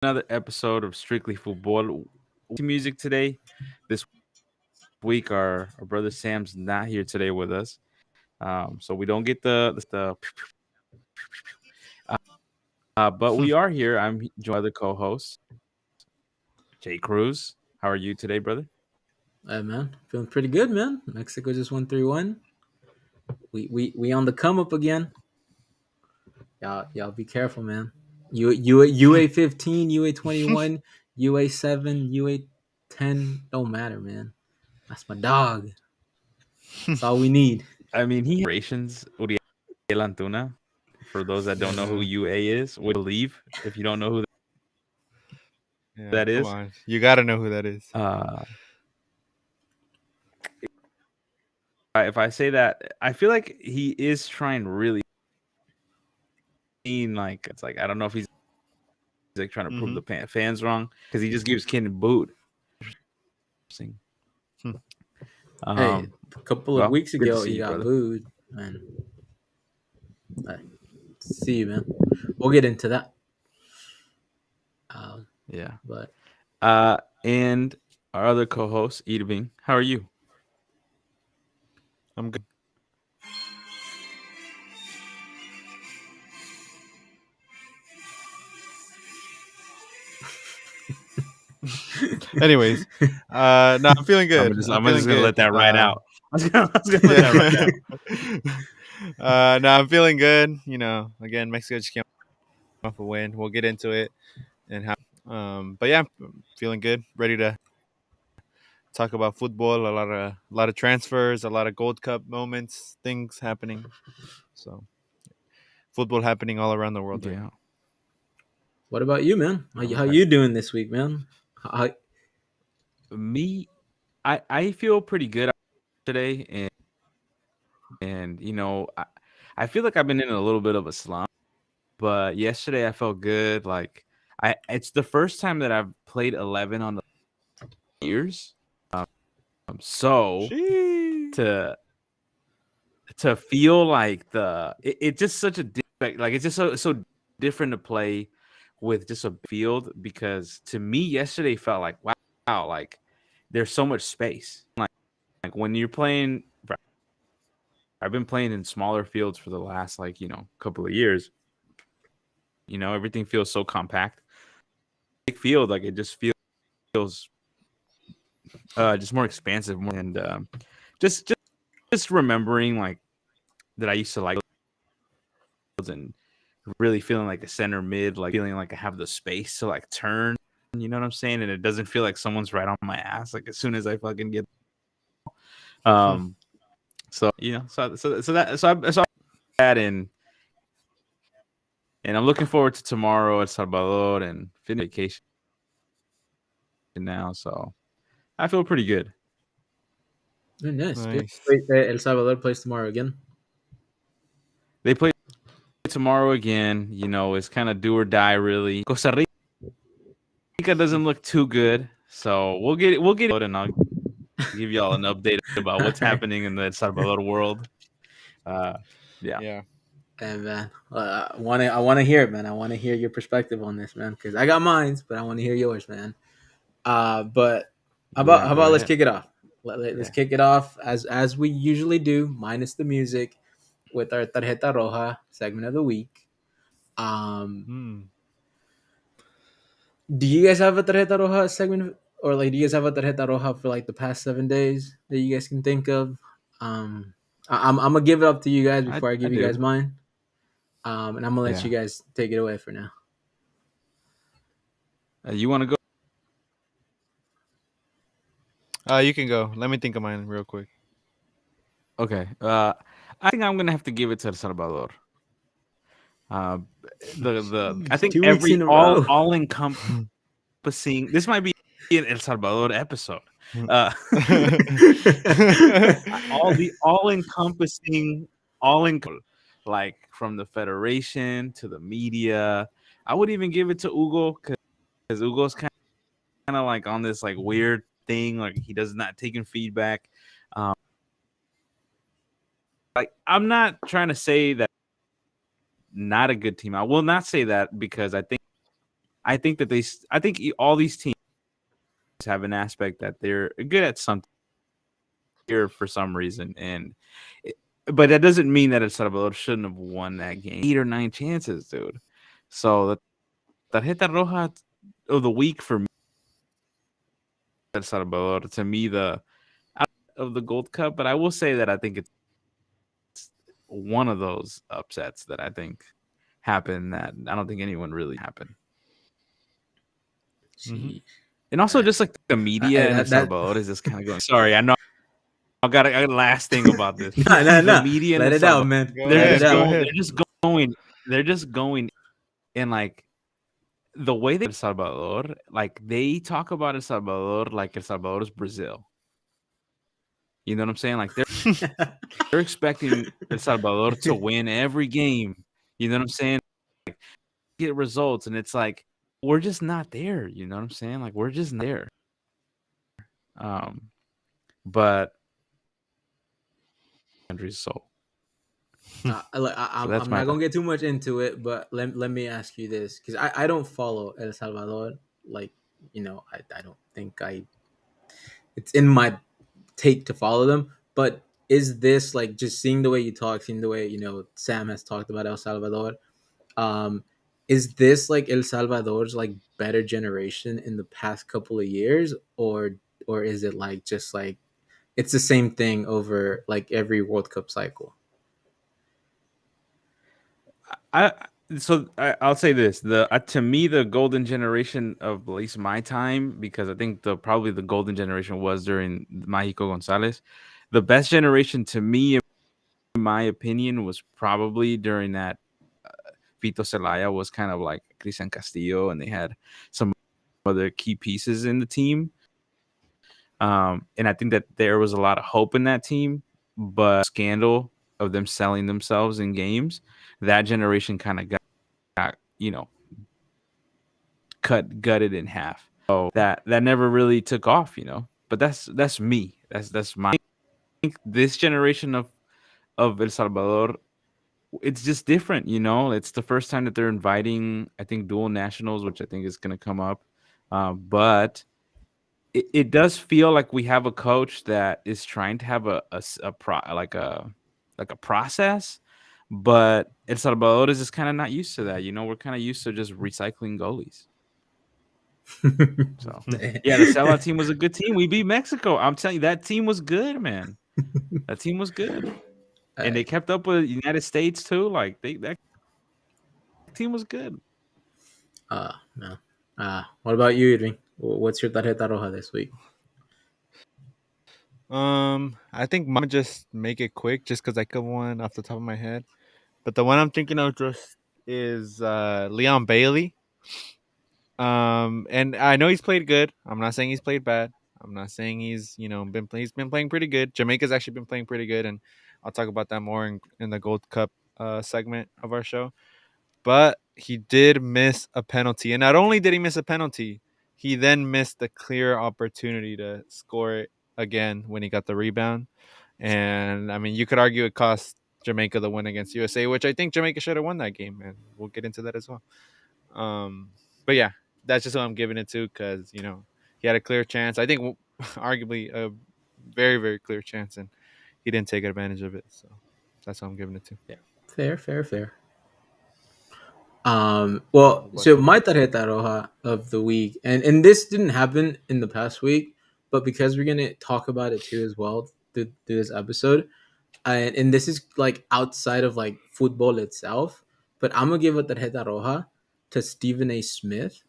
another episode of Strictly Football. Music today. This week, our brother Sam's not here today with us, so we don't get the. But we are here. I'm joined by the co-host Jay Cruz. How are you today, brother? Hey man, feeling pretty good, man. Mexico just won 3-1. We on the come up again. Y'all be careful, man. UA 15, UA 21, UA 7, UA 10 don't matter, man. That's my dog. That's all we need. I mean, he rations Uriel Antuna. For those that don't know who Yeah, UA is, would believe if you don't know who yeah. that Come is. on, you gotta know who that is. Uh, if I say that, I feel like he is trying really like it's like I don't know if he's like trying to prove Mm-hmm. the fans wrong because he just gives Ken boot. Hmm. Hey, Um, a couple of well, weeks good to ago see he you, got brother. booed, and see you, man. We'll get into that. Uh, Yeah. but And our other co-host, Irving. How are you? I'm good. Anyways, no, I'm feeling good. I'm I'm feeling just gonna good. let that ride out. I was gonna let that ride Yeah. out. No, I'm feeling good. Again, Mexico just came off a win. We'll get into it and how. But yeah, I'm feeling good. Ready to talk about football. A lot of transfers. A lot of Gold Cup moments. Things happening. So football happening all around the world right Yeah. now. what about you, man? How Okay. you doing this week, man? How, Me, I feel pretty good today, and I feel like I've been in a little bit of a slump. But yesterday I felt good. Like it's the first time that I've played 11 on the years. So Sheesh. to feel like it's just such a like it's just so different to play with just a field because to me yesterday felt like wow like there's so much space like when you're playing. I've been playing in smaller fields for the last couple of years. Everything feels so compact. Big field, like it just feels just more expansive, more and just remembering like that I used to like and really feeling like a center mid, like feeling like I have the space to like turn. You know what I'm saying? And it doesn't feel like someone's right on my ass. Like as soon as I fucking get, um, so so that and I'm looking forward to tomorrow at Salvador and finish vacation now. So I feel pretty good. Very nice. Nice. Wait, El Salvador plays tomorrow again. They play tomorrow again. It's kind of do or die. Really, Costa Rica doesn't look too good, so we'll get it, and I'll give y'all an update about All what's right. happening in the El Salvador world. Uh, yeah, Yeah. And man, I wanna hear it, man. I want to hear your perspective on this, man, because I got mine, but I want to hear yours, man. But how about yeah. how Go about let's ahead. kick it off. Let's Yeah. kick it off as we usually do, minus the music, with our tarjeta roja segment of the week. Um, Hmm. do you guys have a tarjeta roja segment, or like do you guys have a tarjeta roja for like the past 7 days that you guys can think of? I'm gonna give it up to you guys before I I give you guys do. mine. And I'm gonna let you Yeah. guys take it away for now. You want to go? You can go. Let me think of mine real quick. Okay. I think I'm gonna have to give it to El Salvador. Uh, the I Jeez, think 2 weeks every in a row. all encompassing. This might be an El Salvador episode. Uh, all encompassing, like from the federation to the media. I would even give it to Hugo because Hugo's kind of like on this like weird thing, like he does not taking feedback. Um, like I'm not trying to say that not a good team. I will not say that because I think I think that all these teams have an aspect that they're good at something here for some reason, but that doesn't mean that El Salvador shouldn't have won that game. 8 or 9 chances, dude. So the tarjeta roja of the week for me, El Salvador, to me, the out of the Gold Cup. But I will say that I think it's one of those upsets that I think happened that I don't think anyone really happened. Mm-hmm. See, And also, just like the media in El that Salvador is just kind of going. Sorry, I know. I got a last thing about this. no, no, The no. media in Let El it out, Salvador, man. Go they're Let it ahead. just Go out. going. ahead. They're just going and like the way they El Salvador, like they talk about El Salvador like El Salvador is Brazil. You know what I'm saying? Like they're expecting El Salvador to win every game. You know what I'm saying? Get results, and it's like we're just not there. You know what I'm saying? Like we're just not there. Um, but countries so that's I'm my not gonna get too much into it, but let me ask you this because I don't follow El Salvador. Like, I don't think it's in my take to follow them. But is this like just seeing the way you talk, seeing the way Sam has talked about El Salvador? Um, is this like El Salvador's like better generation in the past couple of years, or is it like just like it's the same thing over like every World Cup cycle? I I'll say this: the to me, the golden generation of at least my time, because I think probably the golden generation was during Mágico Gonzalez. The best generation to me, in my opinion, was probably during that Vito Celaya was kind of like Cristian Castillo, and they had some other key pieces in the team. And I think that there was a lot of hope in that team, but scandal of them selling themselves in games, that generation kind of got gutted in half. So that never really took off, But that's me. That's my. I think this generation of El Salvador, it's just different, It's the first time that they're inviting, I think, dual nationals, which I think is going to come up. But it does feel like we have a coach that is trying to have like a process, but El Salvador is just kind of not used to that. We're kind of used to just recycling goalies. So yeah, the sellout team was a good team. We beat Mexico. I'm telling you, that team was good, man. That team was good, and they kept up with the United States too. Like that team was good. No. What about you, Irving? What's your tarjeta roja this week? I think I'm gonna just make it quick, just because I could one off the top of my head. But the one I'm thinking of just is Leon Bailey. And I know he's played good. I'm not saying he's played bad. I'm not saying he's been playing pretty good. Jamaica's actually been playing pretty good, and I'll talk about that more in the Gold Cup segment of our show. But he did miss a penalty, and not only did he miss a penalty, he then missed a clear opportunity to score it again when he got the rebound. And I mean, you could argue it cost Jamaica the win against USA, which I think Jamaica should have won that game, and we'll get into that as well. But yeah, that's just what I'm giving it to, because he had a clear chance. I think arguably a very, very clear chance, and he didn't take advantage of it. So that's what I'm giving it to. Yeah. Fair. Well, What so you? my tarjeta roja of the week, and this didn't happen in the past week, but because we're gonna talk about it too as well through this episode, and this is like outside of like football itself, but I'm gonna give a tarjeta roja to Stephen A. Smith.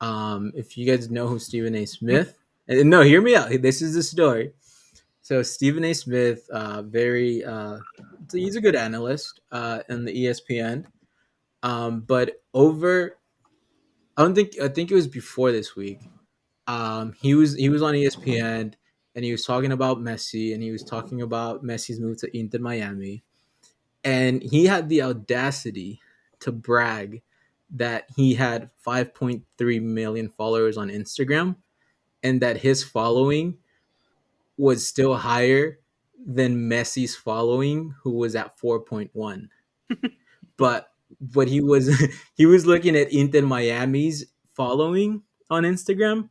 If you guys know who Stephen A. Smith, and no, hear me out. This is the story. So Stephen A. Smith, very, he's a good analyst in the ESPN. But I think it was before this week. He was on ESPN and he was talking about Messi and he was talking about Messi's move to Inter Miami, and he had the audacity to brag that he had 5.3 million followers on Instagram and that his following was still higher than Messi's following, who was at 4.1. But but he was he was looking at Inter Miami's following on Instagram,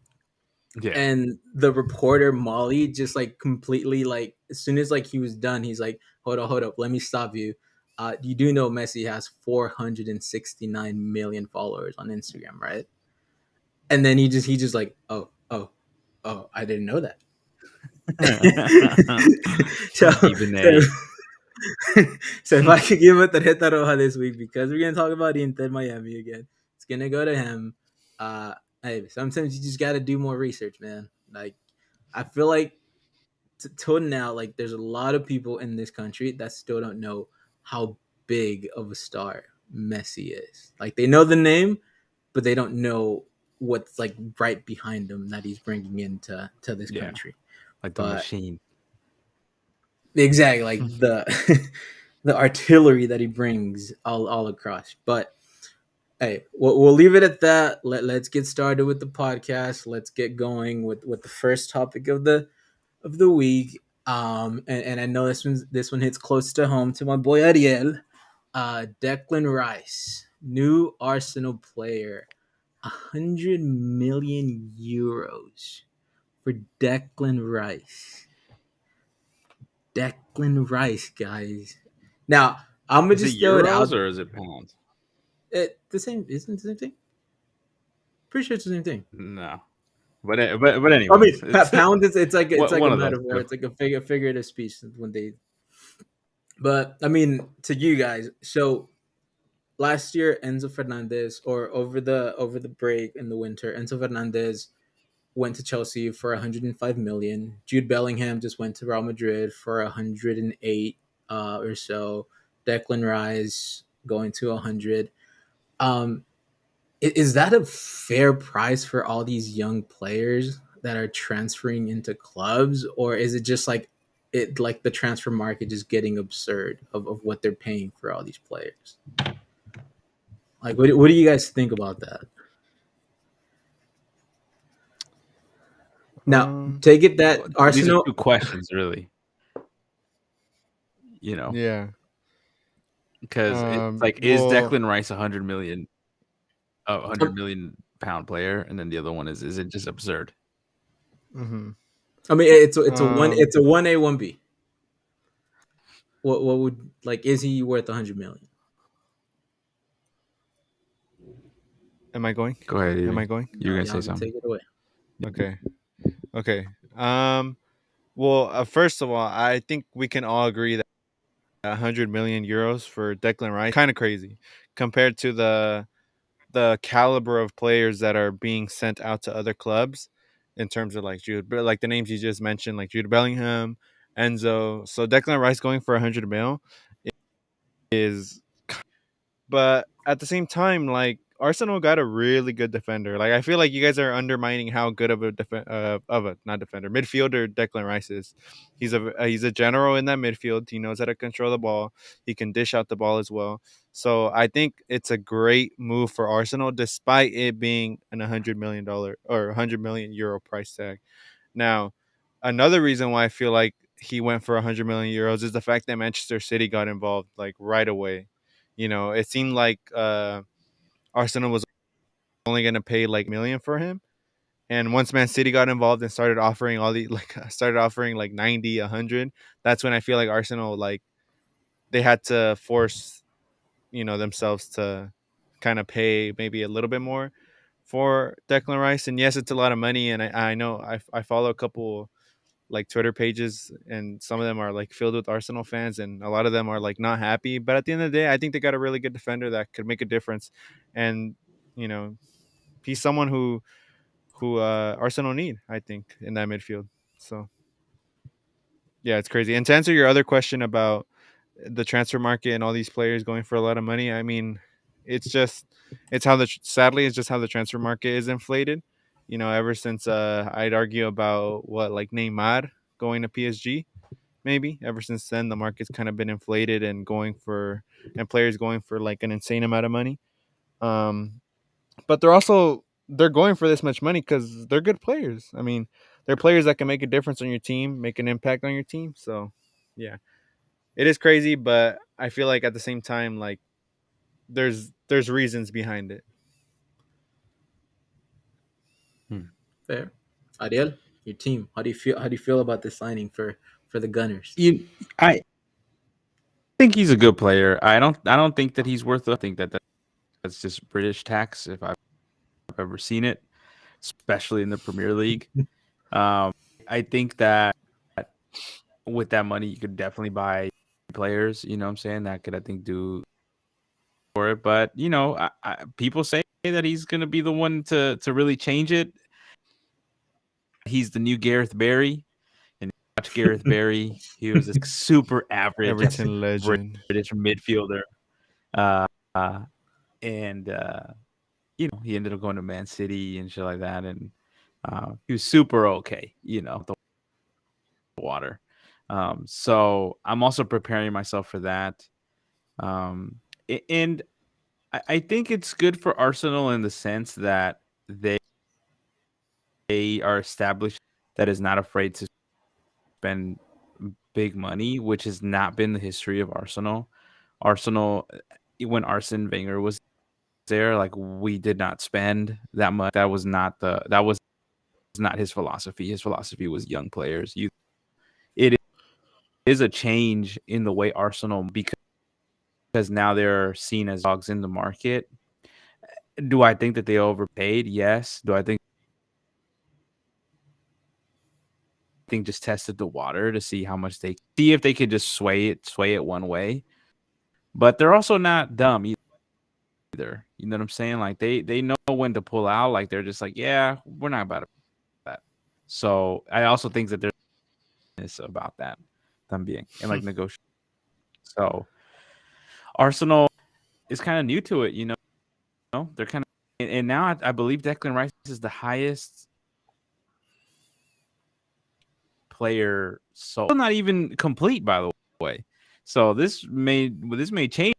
Yeah. and the reporter Molly just like completely like as soon as like he was done, he's like, hold up, let me stop you. You do know Messi has 469 million followers on Instagram, right? And then he just like, oh, I didn't know that. so, Even so a so if I could give a tarjeta roja this week, because we're gonna talk about Inter Miami again, it's gonna go to him. Uh, hey, sometimes you just gotta do more research, man. Like I feel like till now, like there's a lot of people in this country that still don't know how big of a star Messi is. Like they know the name, but they don't know what's like right behind him that he's bringing into this yeah, country. like the But machine. exactly, like the the artillery that he brings all across. But hey, we'll leave it at that. Let's get started with the podcast. Let's get going with the first topic of the week. And I know this one hits close to home to my boy Ariel. Declan Rice, new Arsenal player, 100 million euros for Declan Rice. Declan Rice, guys. Now I'm gonna Is it just throw it euros out. or is it pounds? The same isn't it the same thing? Pretty sure it's the same thing. No, but I mean, anyways, it's pound is it's like a one of those metaphor. two. It's like a figurative speech when they. But I mean, to you guys, so last year Enzo Fernandez, or over the break in the winter, Enzo Fernandez went to Chelsea for 105 million. Jude Bellingham just went to Real Madrid for 108 or so. Declan Rice going to 100. Um, is that a fair price for all these young players that are transferring into clubs, or is it just like it like the transfer market just getting absurd of what they're paying for all these players? Like, what do you guys think about that? Now, Um, take it that Well, these are Arsenal. two questions, really. You know, yeah. because it's like, is Well, Declan Rice 100 million, a hundred um, million pound player, and then the other one is it just absurd? mhm. I mean, it's a one um, it's a 1A 1B. What would like is he worth 100 million? am I going? Go ahead, Am Evie. I going? You're No, gonna say y'all can something. take it away. Okay. Okay. Well, first of all, I think we can all agree that 100 million euros for Declan Rice kind of crazy compared to the caliber of players that are being sent out to other clubs in terms of like Jude, but like the names you just mentioned, like Jude Bellingham, Enzo. So Declan Rice going for 100 mil is, but at the same time, like Arsenal got a really good defender. Like I feel like you guys are undermining how good of a of a not defender midfielder Declan Rice is. He's a general in that midfield. He knows how to control the ball. He can dish out the ball as well. So I think it's a great move for Arsenal, despite it being an $100 million or 100 million euro price tag. Now, another reason why I feel like he went for 100 million euros is the fact that Manchester City got involved like right away. It seemed like Arsenal was only going to pay like million for him, and once Man City got involved and started offering all the like started offering like 90, 100, that's when I feel like Arsenal like they had to force themselves to kind of pay maybe a little bit more for Declan Rice. And yes, it's a lot of money, and I know I follow a couple like Twitter pages, and some of them are like filled with Arsenal fans, and a lot of them are like not happy. But at the end of the day, I think they got a really good defender that could make a difference, and you know, he's someone who Arsenal need, I think, in that midfield. So yeah, it's crazy. And to answer your other question about the transfer market and all these players going for a lot of money, I mean, it's just it's how sadly it's just how the transfer market is inflated. Ever since I'd argue about what like Neymar going to PSG, maybe ever since then the market's kind of been inflated and players going for like an insane amount of money. Um, but they're going for this much money because they're good players. I mean, they're players that can make a difference on your team, make an impact on your team. So yeah, it is crazy, but I feel like at the same time, like there's reasons behind it. Fair. Ariel, your team. How do you feel? How do you feel about this signing for the Gunners? I think he's a good player. I don't think that he's worth. I think that's just British tax if I've ever seen it, especially in the Premier League. Um, I think that with that money, you could definitely buy players. You know what I'm saying? That could, I think, do for it. But people say that he's going to be the one to really change it. He's the new Gareth Barry, and watch Gareth Barry. He was a super average Everton legend. British midfielder, uh, uh, and he ended up going to Man City and shit like that, and he was super okay. The water. So I'm also preparing myself for that. And I think it's good for Arsenal in the sense that they are established that is not afraid to spend big money, which has not been the history of Arsenal. Arsenal, when Arsene Wenger was there, like we did not spend that much. That was not his philosophy. His philosophy was young players. It is a change in the way Arsenal because now they're seen as dogs in the market. Do I think that they overpaid? Yes. Do I think just tested the water to see how much they see if they could just sway it one way. But they're also not dumb either. You know what I'm saying? Like they know when to pull out. Like they're just like, yeah, we're not about that. So I also think that there's about that también and like negotiation. So Arsenal is kind of new to it. They're kind of and now I believe Declan Rice is the highest player. So not even complete, by the way. So this may change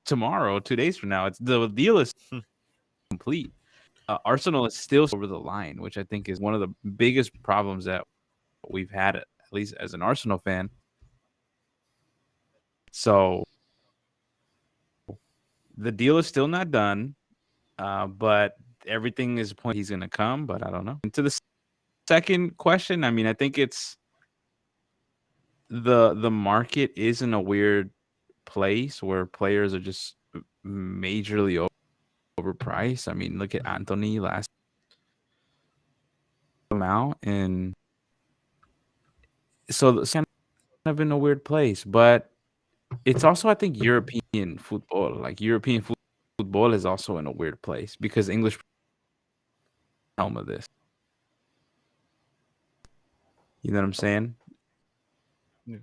tomorrow, 2 days from now. It's the deal is complete. Arsenal is still over the line, which I think is one of the biggest problems that we've had, at least as an Arsenal fan. So the deal is still not done, but everything is pointing he's going to come, but I don't know. And to the second question, I mean, I think it's the market is in a weird place where players are just majorly overpriced. I mean, look at Anthony last out, and so it's kind of in a weird place. But it's also, I think, European football. Like European football is also in a weird place because English helm of this. You know what I'm saying? Yeah.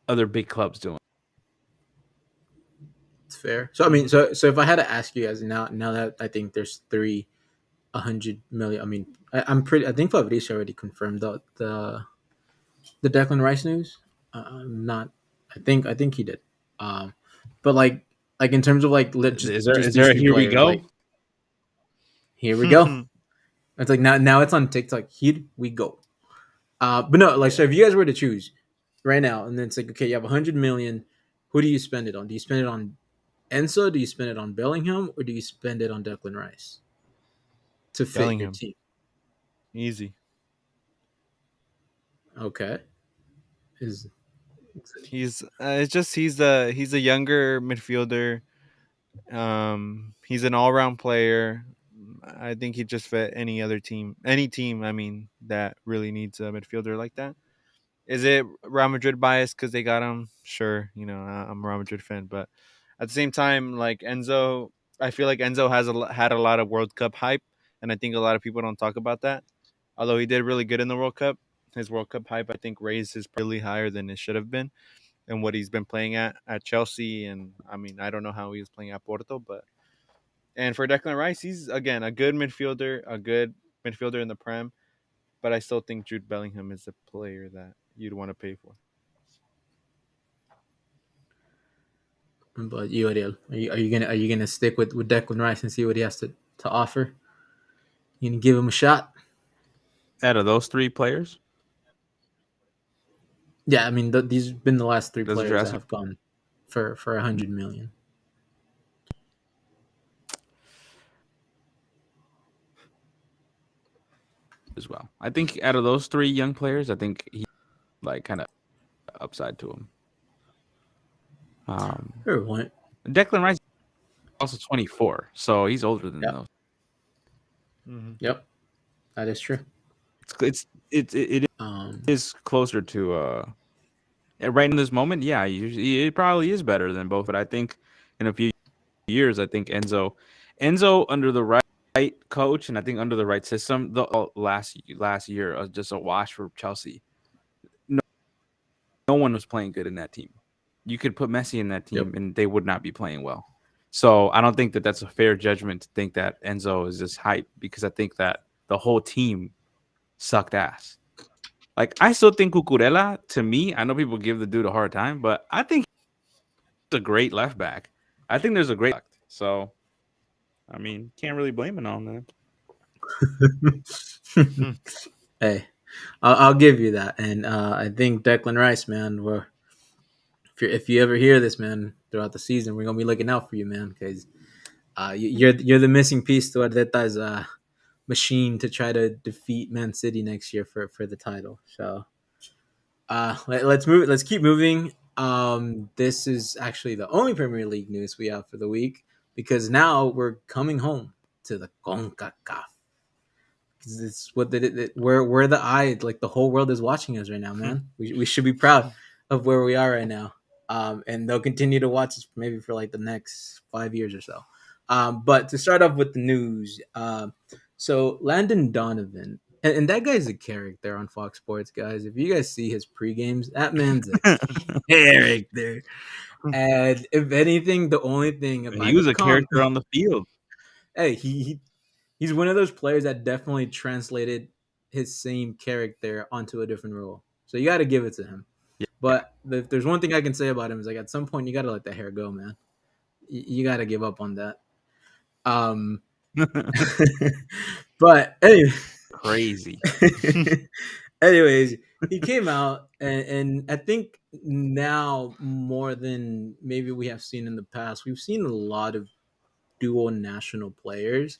Other big clubs doing. It's fair. So I mean, so if I had to ask you guys now that I think there's 100 million. I mean, I'm pretty. I think Fabrizio already confirmed the Declan Rice news. I'm not. I think he did. Um, but like in terms of like just Is there just is these there a three here we players, go? like here we go. It's like now it's on TikTok. Here we go. But no, like so if you guys were to choose right now, and then it's like okay, you have 100 million. Who do you spend it on? Do you spend it on Enzo? Do you spend it on Bellingham, or do you spend it on Declan Rice to fit your Bellingham, team? easy. Okay, is It's just he's a younger midfielder. He's an all round player. I think he just fit any team. I mean, that really needs a midfielder like that. Is it Real Madrid bias because they got him? Sure, I'm a Real Madrid fan, but at the same time, like Enzo, I feel like Enzo had a lot of World Cup hype, and I think a lot of people don't talk about that. Although he did really good in the World Cup, his World Cup hype I think raised his really higher than it should have been, and what he's been playing at Chelsea, and I mean I don't know how he was playing at Porto, but and for Declan Rice, he's again a good midfielder in the Prem, but I still think Jude Bellingham is a player that you'd want to pay for. but you, Ariel, are you gonna stick with Declan Rice and see what he has to offer? You gonna give him a shot? Out of those three players, Yeah, I mean these have been the last three that's what you're players that asking. have gone for 100 million. as well. I think out of those three young players, I think he like kind of upside to him. Fair point. Declan Rice is also 24, so he's older than Yep. those. Mm-hmm. Yep. That is true. It is closer to right in this moment. Yeah, it probably is better than both. But I think in a few years, I think Enzo under the right coach, and I think under the right system, the last year just a wash for Chelsea. No one was playing good in that team. You could put Messi in that team, Yep. and they would not be playing well. So I don't think that that's a fair judgment to think that Enzo is just hype, because I think that the whole team sucked ass. Like, I still think Cucurella, to me, I know people give the dude a hard time, but I think he's a great left back. I think there's a great left. So, I mean, can't really blame it on that. Hey, I'll give you that, and I think Declan Rice, man. If you ever hear this, man, throughout the season, we're gonna be looking out for you, man, because you're the missing piece to Arteta's machine to try to defeat Man City next year for the title. So let's move. Let's keep moving. This is actually the only Premier League news we have for the week, because now we're coming home to the CONCACAF. It's what we're the eye, like the whole world is watching us right now, man. We should be proud of where we are right now. And they'll continue to watch us maybe for like the next 5 years or so. But to start off with the news, so Landon Donovan, and that guy's a character on Fox Sports, guys. If you guys see his pre-games, that man's a character. And if anything, the only thing, if I He was could a character on the field. hey, he's one of those players that definitely translated his same character onto a different role. So you got to give it to him. Yeah. But if there's one thing I can say about him is, like, at some point you got to let that hair go, man. You got to give up on that. But anyway, Crazy. anyways, he came out, and I think now more than maybe we have seen in the past, we've seen a lot of dual national players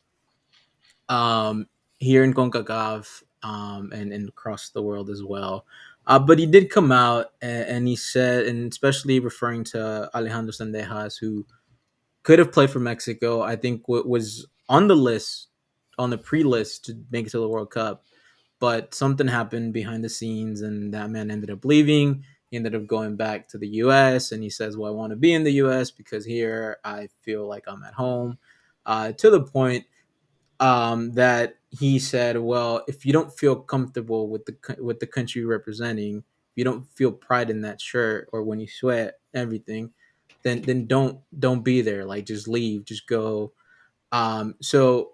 here in CONCACAF, and across the world as well. But he did come out, and he said, and especially referring to Alejandro Sendejas, who could have played for Mexico, I think was on the list, on the pre-list to make it to the World Cup. But something happened behind the scenes, and that man ended up leaving. He ended up going back to the U.S., and he says, well, I want to be in the U.S. because here I feel like I'm at home. To the point that he said, well, if you don't feel comfortable with the country you're representing, if you don't feel pride in that shirt, or when you sweat everything, then don't be there. Like, just leave, just go. So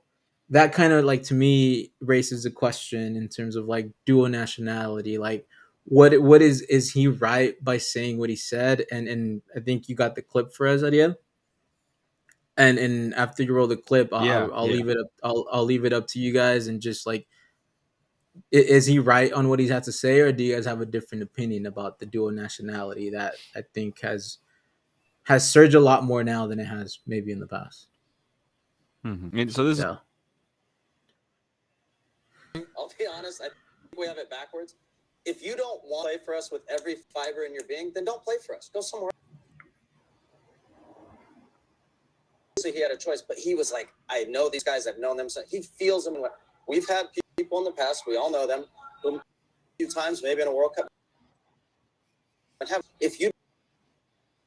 that kind of, like, to me raises a question in terms of like dual nationality. Like, what is he right by saying what he said? And I think you got the clip for us, Ariel. And after you roll the clip, Yeah, I'll yeah. leave it up. I'll leave it up to you guys, and just like, is he right on what he had to say, or do you guys have a different opinion about the dual nationality that I think has surged a lot more now than it has maybe in the past? Mm-hmm. And so this is Yeah. I'll be honest, I think we have it backwards. If you don't want to play for us with every fiber in your being, then don't play for us. Go somewhere else. So he had a choice, but he was like, I know these guys, I've known them. So he feels them. We've had people in the past, we all know them, who a few times, maybe in a World Cup. If you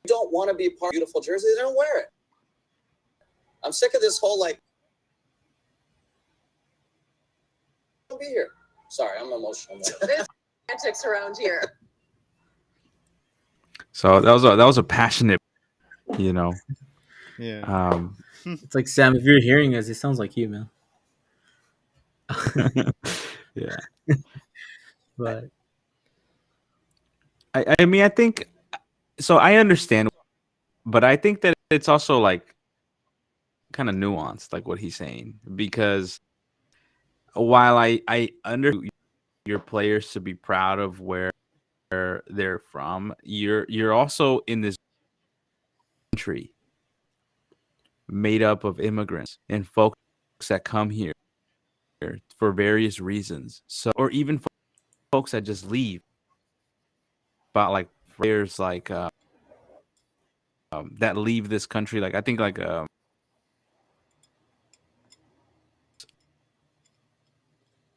don't want to be part of a beautiful jersey, then don't wear it. I'm sick of this whole, like, don't be here. Sorry, I'm emotional. There's antics around here. so that was a passionate, you know. Yeah. It's like, Sam, if you're hearing us, it sounds like you, man. Yeah. But I mean, I think so. I understand, but I think that it's also like kind of nuanced, like what he's saying, because while I understand your players to be proud of where they're from, you're also in this country made up of immigrants and folks that come here for various reasons. So, or even folks that just leave. About like players like that leave this country. Like I think like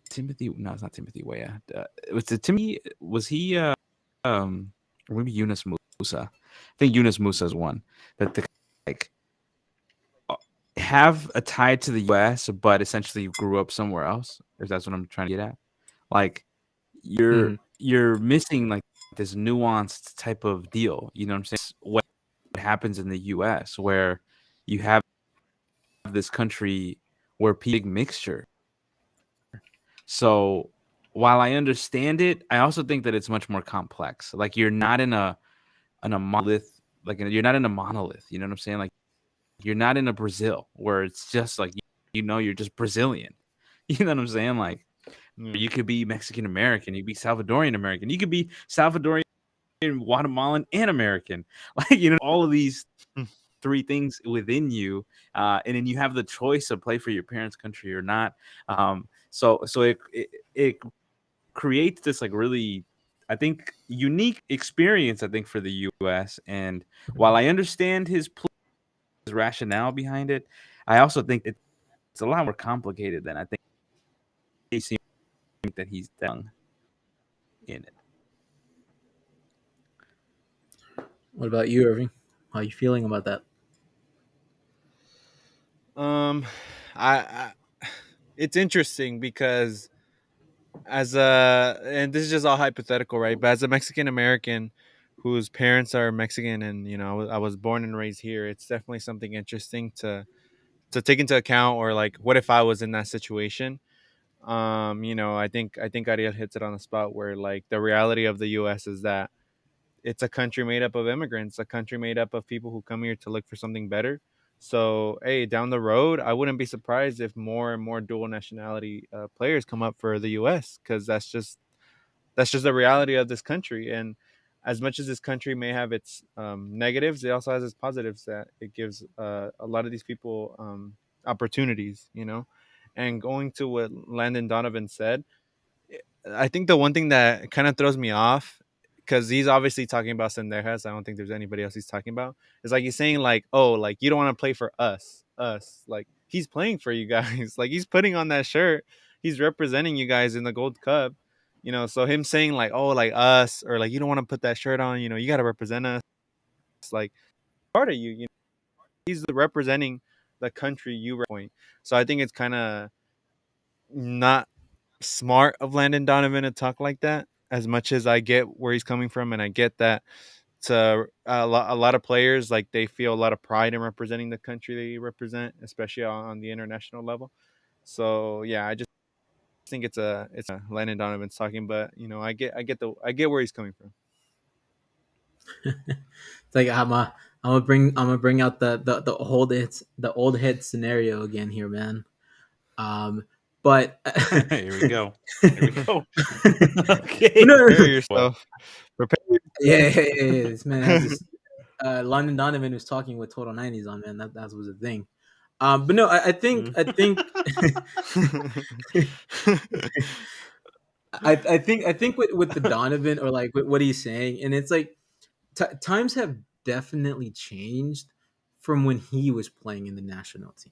Timothy. No, it's not Timothy Weah. Was it Timmy? Was he? Or maybe Yunus Musa. I think Yunus Musa is one that the like have a tie to the U.S. but essentially grew up somewhere else. If that's what I'm trying to get at, like you're missing like this nuanced type of deal. You know what I'm saying? What happens in the U.S. where you have this country where big mixture. So while I understand it, I also think that it's much more complex. Like you're not in a monolith. Like you're not in a monolith. You know what I'm saying? Like you're not in a Brazil where it's just like you're just Brazilian. You know what I'm saying? Like you could be Mexican American, you could be Salvadorian American, you could be Salvadorian, Guatemalan, and American. Like all of these three things within you, and then you have the choice to play for your parents' country or not. So it creates this like really, I think, unique experience. I think for the U.S. And while I understand his rationale behind it, I also think it's a lot more complicated than I think they seem that he's done in it. What about you, Irving? How are you feeling about that? I it's interesting because as a, and this is just all hypothetical, right? But as a Mexican American whose parents are Mexican, and I was born and raised here, it's definitely something interesting to take into account. Or like, what if I was in that situation? I think Ariel hits it on the spot, where like the reality of the U.S. is that it's a country made up of immigrants, a country made up of people who come here to look for something better. So, hey, down the road, I wouldn't be surprised if more and more dual nationality players come up for the U.S., because that's just the reality of this country. And as much as this country may have its negatives, it also has its positives, that it gives a lot of these people opportunities. And going to what Landon Donovan said, I think the one thing that kind of throws me off, because he's obviously talking about Sendejas. I don't think there's anybody else he's talking about. It's like he's saying like, oh, like you don't want to play for us. Like he's playing for you guys. Like he's putting on that shirt. He's representing you guys in the Gold Cup. So him saying like, oh, like us, or like you don't want to put that shirt on. You got to represent us. Like part of you. He's representing the country you represent. So I think it's kind of not smart of Landon Donovan to talk like that. As much as I get where he's coming from, and I get that to a lot of players, like they feel a lot of pride in representing the country they represent, especially on the international level. So yeah, I just think it's a Landon Donovan's talking, but I get where he's coming from. It's like I'm gonna bring out the old head scenario again here, man. But Here we go. Here we go. Okay. no, Prepare yourself. Prepare. yeah. This man has this. London Donovan was talking with Total 90s on, man. That was a thing. But no, I think with the Donovan, or like what he's saying, and it's like times have definitely changed from when he was playing in the national team.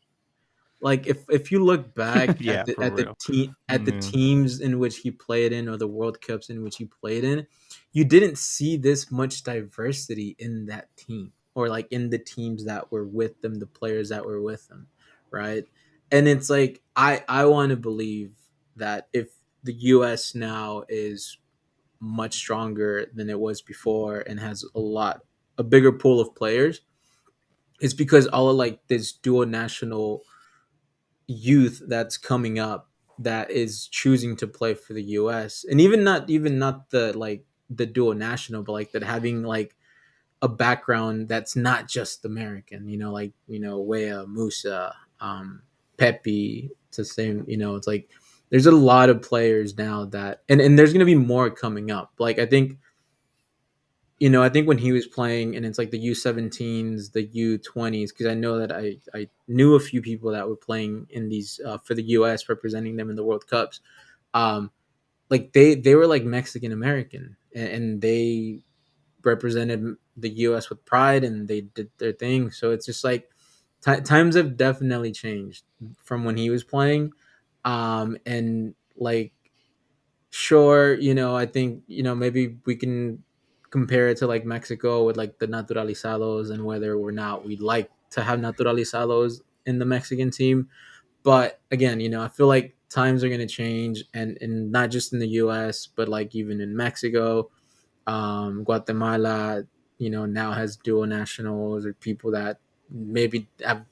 Like if you look back Yeah, for at the real. team at the Yeah. teams in which he played in, or the World Cups in which he played in, you didn't see this much diversity in that team, or like in the teams that were with them, the players that were with them, right? And it's like I want to believe that if the US now is much stronger than it was before, and has a bigger pool of players, it's because all of like this dual national youth that's coming up, that is choosing to play for the US, and even not the like the dual national, but like that having like a background that's not just American, like Wea, Musa, Pepe. It's the same, it's like there's a lot of players now that, and there's gonna be more coming up. Like I think I think when he was playing, and it's like the U17s, the U20s, because I know that I knew a few people that were playing in these for the US, representing them in the World Cups. Um, like they were like Mexican American, and they represented the US with pride, and they did their thing. So it's just like times have definitely changed from when he was playing, and like sure, I think, maybe we can compare it to like Mexico with like the naturalizados, and whether or not we'd like to have naturalizados in the Mexican team. But again, I feel like times are going to change, and not just in the US, but like even in Mexico, Guatemala, now has dual nationals, or people that maybe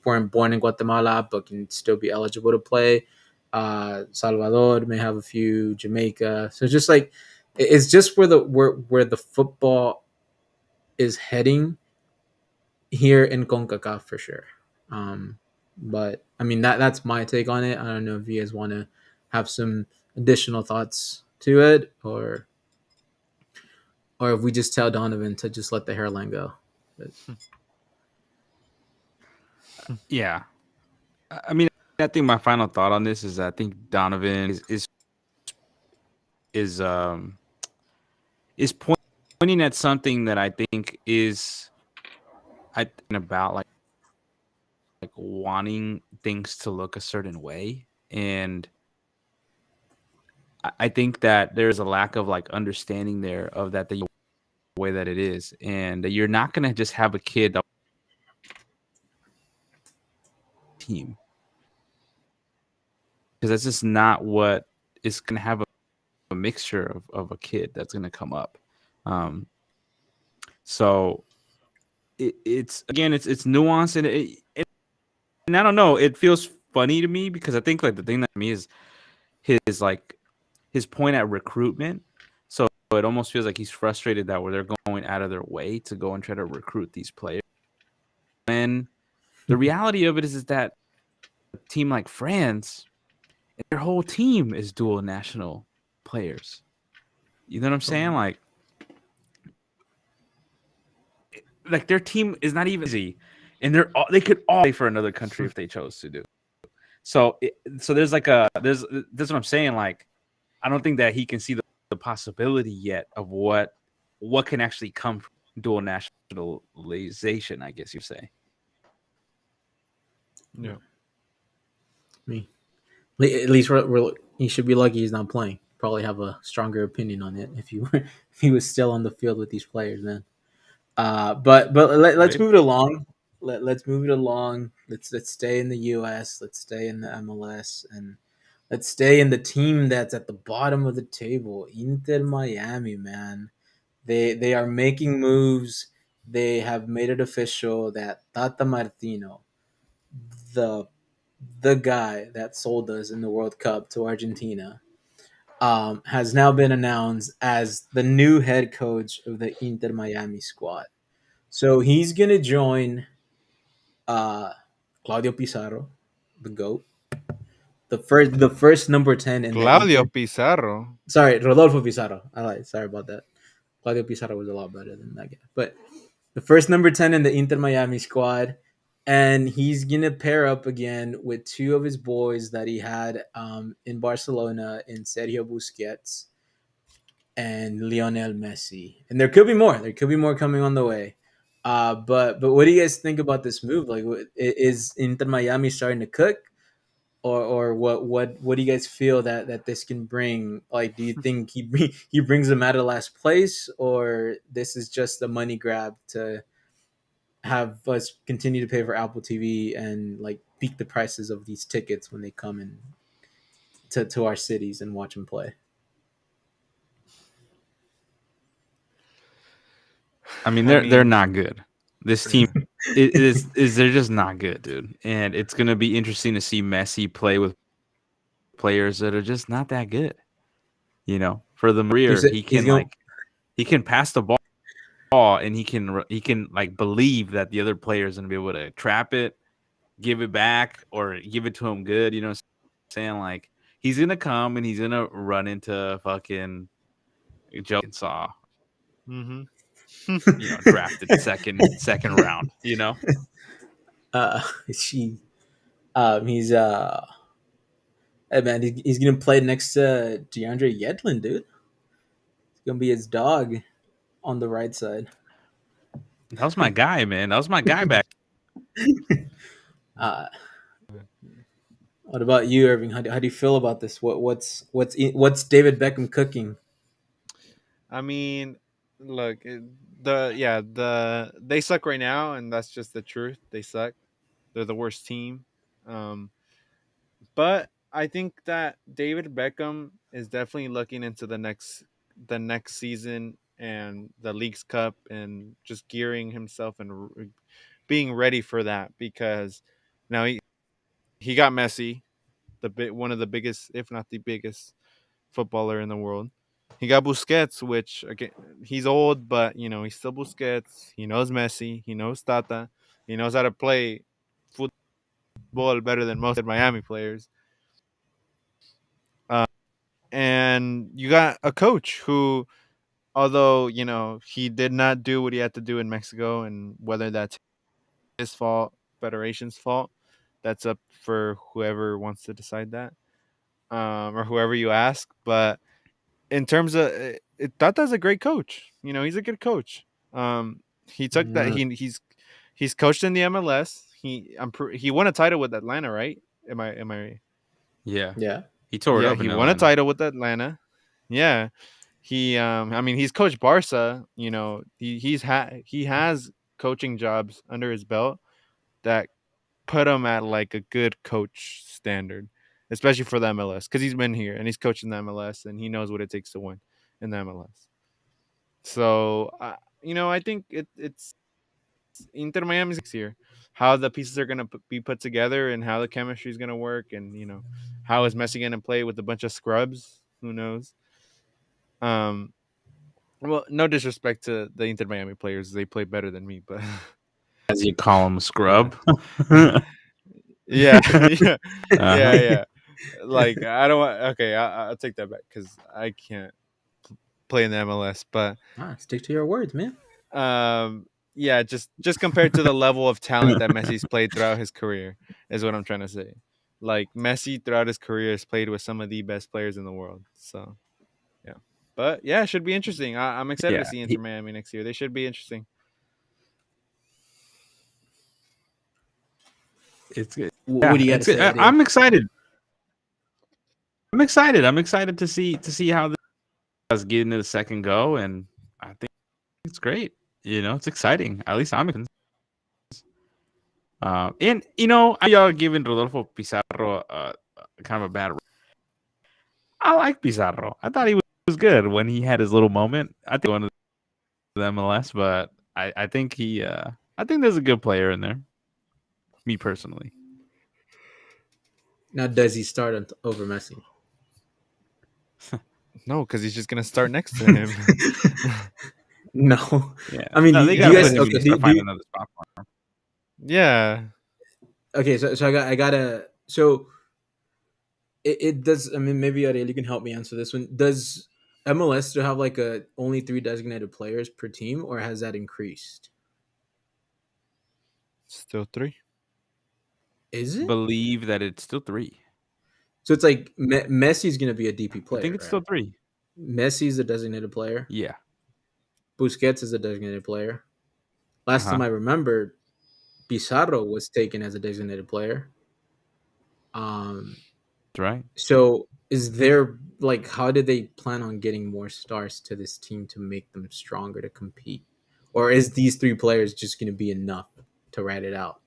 weren't born in Guatemala but can still be eligible to play. Salvador may have a few, Jamaica. So it's just like it's just where the football is heading here in CONCACAF for sure. But I mean that's my take on it. I don't know if you guys want to have some additional thoughts to it, or if we just tell Donovan to just let the hairline go. But Yeah. I mean, I think my final thought on this is I think Donovan is um is pointing at something that I think is I think about like wanting things to look a certain way. And I think that there's a lack of like understanding there of that the way that it is, and that you're not gonna just have a kid team, because that's just not what is gonna have a mixture of a kid that's gonna come up. Um, so it's again it's nuanced, and I don't know. It feels funny to me because I think like the thing that to me is his like his point at recruitment. So it almost feels like he's frustrated that where they're going out of their way to go and try to recruit these players. And the reality of it is that a team like France, their whole team is dual national players. You know what I'm saying? Like their team is not even easy, and they could all play for another country if they chose to do. So so there's like there's that's what I'm saying. Like I don't think that he can see the possibility yet of what can actually come from dual nationalization, I guess you say. Yeah. me, at least he should be lucky he's not playing. Probably have a stronger opinion on it if you if he was still on the field with these players, man. But let's Maybe. move it along. Let's move it along. Let's stay in the U.S. Let's stay in the MLS, and let's stay in the team that's at the bottom of the table, Inter Miami, man. They are making moves. They have made it official that Tata Martino, the the guy that sold us in the World Cup to Argentina, has now been announced as the new head coach of the Inter Miami squad. So he's gonna join uh, Claudio Pizarro, the goat, the first number 10 in the Claudio Inter. Pizarro. Sorry, Rodolfo Pizarro. I lied. Sorry about that. Claudio Pizarro was a lot better than that guy. But the first number 10 in the Inter Miami squad. And he's going to pair up again with two of his boys that he had in Barcelona, in Sergio Busquets and Lionel Messi. And there could be more. There could be more coming on the way. But what do you guys think about this move? Like, is Inter Miami starting to cook? Or what do you guys feel that this can bring? Like, do you think he brings them out of last place, or this is just a money grab to have us continue to pay for Apple TV and like peak the prices of these tickets when they come in to our cities and watch them play? I mean, I they're mean, not good. This team is they're just not good, dude. And it's gonna be interesting to see Messi play with players that are just not that good. For the You career, said he's going. he can pass the ball, and he can like believe that the other player is gonna be able to trap it, give it back, or give it to him good. You know what I'm saying? Like he's gonna come and he's gonna run into fucking Joe and Saw. mm-hmm. drafted second round. Uh, she, he's hey man, he's gonna play next to DeAndre Yedlin, dude. It's gonna be his dog on the right side. That was my guy, man. That was my guy back. Uh, what about you, Irving? How do you feel about this? What's David Beckham cooking? I mean, look, they suck right now, and that's just the truth. They suck. They're the worst team. Um, but I think that David Beckham is definitely looking into the next season and the League's Cup and just gearing himself and being ready for that because now he got Messi, one of the biggest, if not the biggest, footballer in the world. He got Busquets, which again he's old, but he's still Busquets. He knows Messi. He knows Tata. He knows how to play football better than most Miami players. Uh, and you got a coach who, although he did not do what he had to do in Mexico, and whether that's his fault, federation's fault, that's up for whoever wants to decide that, or whoever you ask. But in terms of Tata's a great coach. He's a good coach. He took that. Yeah, He's coached in the MLS. He won a title with Atlanta, right? Am I? Yeah, yeah. he tore it Yeah, up he in won a Atlanta. title with Atlanta. Yeah, I mean, he's coached Barca. He has coaching jobs under his belt that put him at like a good coach standard, especially for the MLS because he's been here and he's coaching the MLS and he knows what it takes to win in the MLS. So, I think it's Inter Miami's here. How the pieces are going to be put together and how the chemistry is going to work, and how is Messi going to play with a bunch of scrubs? Who knows? Um, well, no disrespect to the Inter Miami players, they play better than me, but As you call him, uh, scrub. yeah, yeah, Uh-huh. yeah. Like I don't want. Okay, I'll take that back because I can't play in the MLS, but Stick to your words, man. yeah, just compared to the level of talent that Messi's played throughout his career is what I'm trying to say. Like Messi throughout his career has played with some of the best players in the world. So yeah, but yeah, it should be interesting. I'm excited to Yeah, see Inter Miami next year. They should be interesting. it's good. What Yeah, do you got to it's good. say, Eddie? I'm excited. I'm excited. I'm excited to see how this is getting to the second go, and I think it's great. It's exciting. At least I'm excited. And I know y'all giving Rodolfo Pizarro kind of a bad. I like Pizarro. I thought he was good when he had his little moment. I think one of the MLS, but I think I think there's a good player in there. Me personally. Now, does he start over Messi? No, because he's just gonna start next to him. No, Yeah. I mean, No, do, they do you gotta put guys him in okay? and start finding another spot for him. Yeah. Okay, so I gotta so it does. I mean, maybe Ariel, you can help me answer this one. Does MLS still have like a only 3 designated players per team, or has that increased? Still three. Is it? Believe that it's still 3. So it's like Messi's gonna be a DP I think player, it's right? still 3. Messi's a designated player. Yeah. Busquets is a designated player. Last time Uh-huh. I remember, Pizarro was taken as a designated player. Um, That's right. so is there like how did they plan on getting more stars to this team to make them stronger to compete? Or is these 3 players just gonna be enough to ride it out?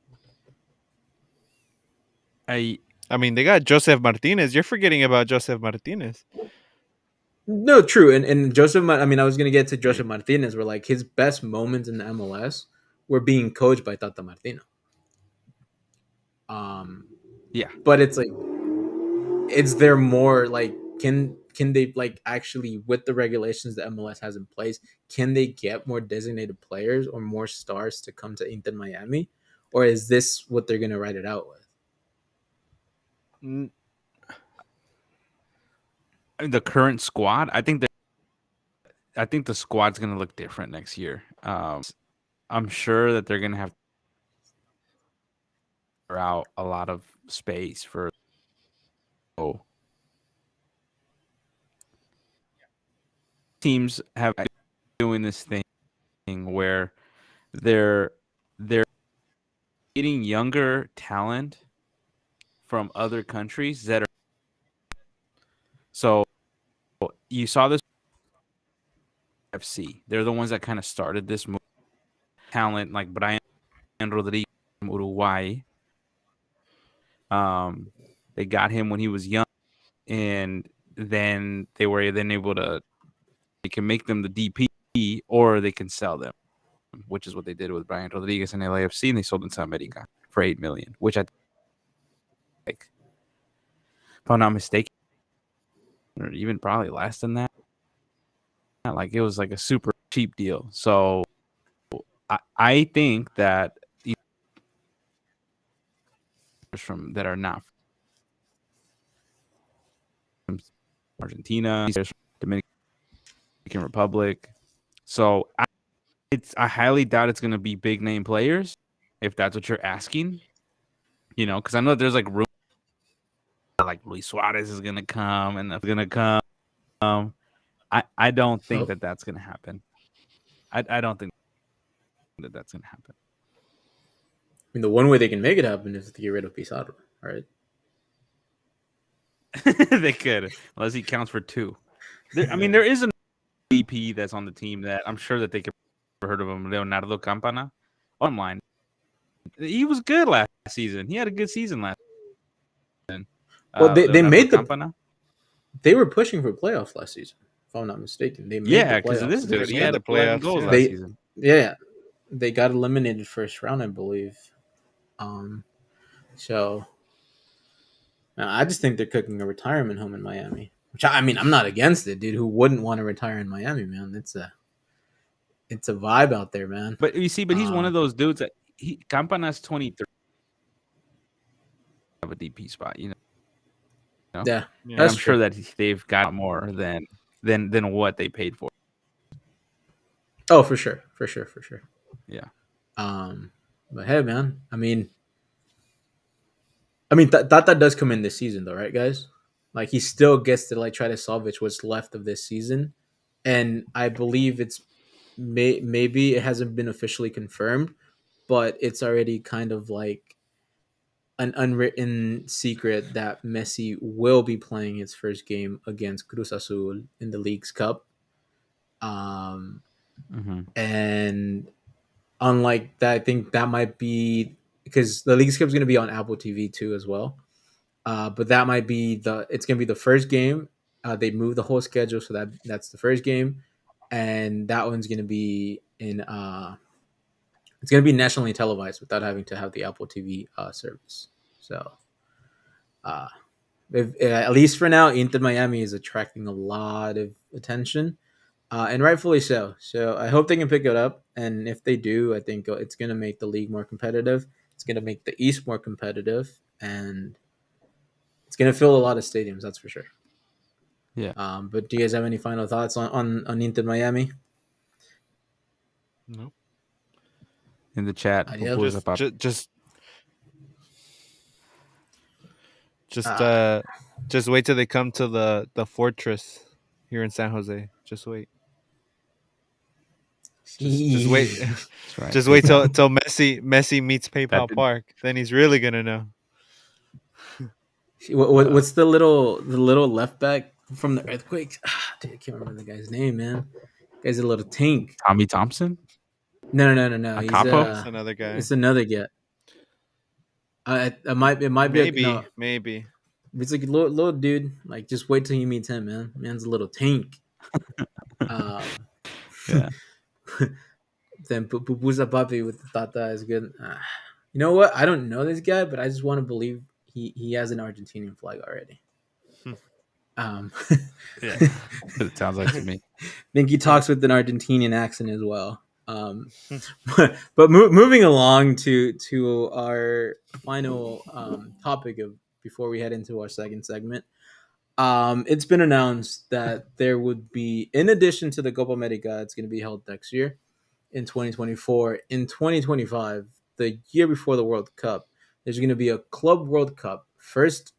I I mean, they got Joseph Martinez. You're forgetting about Joseph Martinez. No, true. And I mean, I was gonna get to Joseph Martinez, where like his best moments in the MLS were being coached by Tata Martino. yeah. But it's like, is there more like can they like actually with the regulations the MLS has in place, can they get more designated players or more stars to come to Inter Miami, or is this what they're gonna write it out with? N- The current squad, I think I think the squad's gonna look different next year. I'm sure that they're gonna have out a lot of space for teams have doing this thing where they're getting younger talent from other countries that are so you saw this FC. They're the ones that kind of started this move. Talent like Brian Rodriguez from Uruguay. They got him when he was young, and then they were then able to they can make them the DP or they can sell them, which is what they did with Brian Rodriguez and LAFC, and they sold him to America for $8 million, which I think, if I'm not mistaken, or even probably less than that. Like it was like a super cheap deal. So I think that from that are not from Argentina, Dominican Republic. So I highly doubt it's going to be big name players, if that's what you're asking. You know, because I know there's like room like Luis Suarez is going to come and that's going to come. I don't think that that's going to happen. I don't think that that's going to happen. I mean, the one way they can make it happen is to get rid of Pizarro, right? They could, unless he counts for two. There is an VP that's on the team that I'm sure that they could have heard of him, Leonardo Campana. Online, he was good last season. He had a good season last season. Well, they made Campana. They were pushing for playoffs last season, if I'm not mistaken. They made the because of this dude. He had the 11 playoffs, goals yeah. last season. Yeah, they got eliminated first round, I believe. So I just think they're cooking a retirement home in Miami. Which I'm not against it, dude. Who wouldn't want to retire in Miami, man? It's a vibe out there, man. But you see, he's one of those dudes that Campana's 23. Have a DP spot, you know. Yeah, I'm sure that they've got more than what they paid for. Oh, for sure. Yeah. But hey, man. That does come in this season, though, right, guys? Like he still gets to like try to salvage what's left of this season, and I believe it's maybe it hasn't been officially confirmed, but it's already kind of like an unwritten secret that Messi will be playing his first game against Cruz Azul in the League's Cup. And unlike that, I think that might be because the League's Cup is going to be on Apple TV too as well. But that might be it's going to be the first game. They moved the whole schedule so that's the first game, and that one's going to be in. It's going to be nationally televised without having to have the Apple TV service. So, at least for now, Inter Miami is attracting a lot of attention, and rightfully so. So I hope they can pick it up, and if they do, I think it's going to make the league more competitive. It's going to make the East more competitive, and it's going to fill a lot of stadiums. That's for sure. Yeah. But do you guys have any final thoughts on Inter Miami? No. In the chat, just wait till they come to the fortress here in San Jose. Just wait. Just wait. Right. Just wait till Messi meets PayPal Park. Then he's really gonna know. What's the little left back from the Earthquakes? Dude, I can't remember the guy's name, man. The guy's a little tank. Tommy Thompson? No. He's another guy. It's another guy. It might be maybe. It's like a little dude. Like just wait till you meet him, man. Man's a little tank. Yeah. Then Pupusa Papi with the Tata is good. You know what? I don't know this guy, but I just want to believe he has an Argentinian flag already. Yeah, it sounds like to me. I think he talks with an Argentinian accent as well. But moving along to our final topic of before we head into our second segment. It's been announced that there would be, in addition to the Copa America, it's going to be held next year in 2024. In 2025, the year before the World Cup, there's going to be a Club World Cup, first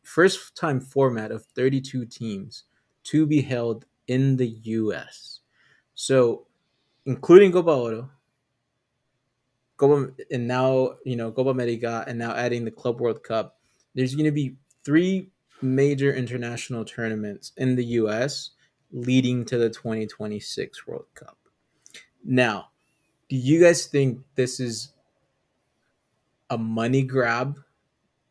time format of 32 teams to be held in the U.S. So, including Copa Oro, Copa, and now Copa America, and now adding the Club World Cup, there's going to be three major international tournaments in the U.S. leading to the 2026 World Cup. Now, do you guys think this is a money grab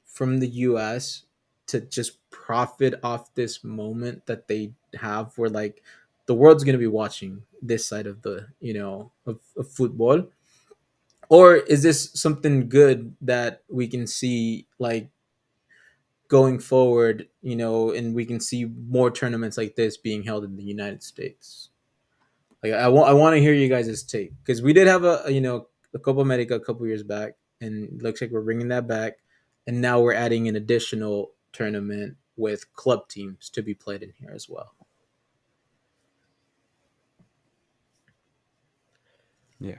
from the US to just profit off this moment that they have, where like the world's going to be watching this side of the, of football? Or is this something good that we can see like going forward, and we can see more tournaments like this being held in the United States? Like I want to hear you guys' take, because we did have a Copa America a couple years back, and it looks like we're bringing that back, and now we're adding an additional tournament with club teams to be played in here as well. Yeah.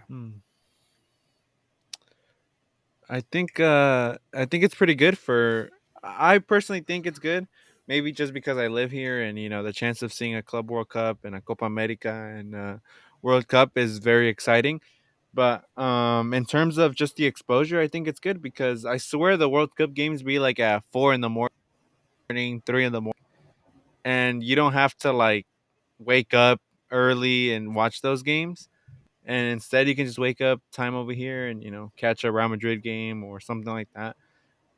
I think it's pretty good for. I personally think it's good. Maybe just because I live here, and the chance of seeing a Club World Cup and a Copa America and World Cup is very exciting. But in terms of just the exposure, I think it's good because I swear the World Cup games be like at 4 in the morning, 3 in the morning, and you don't have to like wake up early and watch those games. And instead, you can just wake up time over here and catch a Real Madrid game or something like that.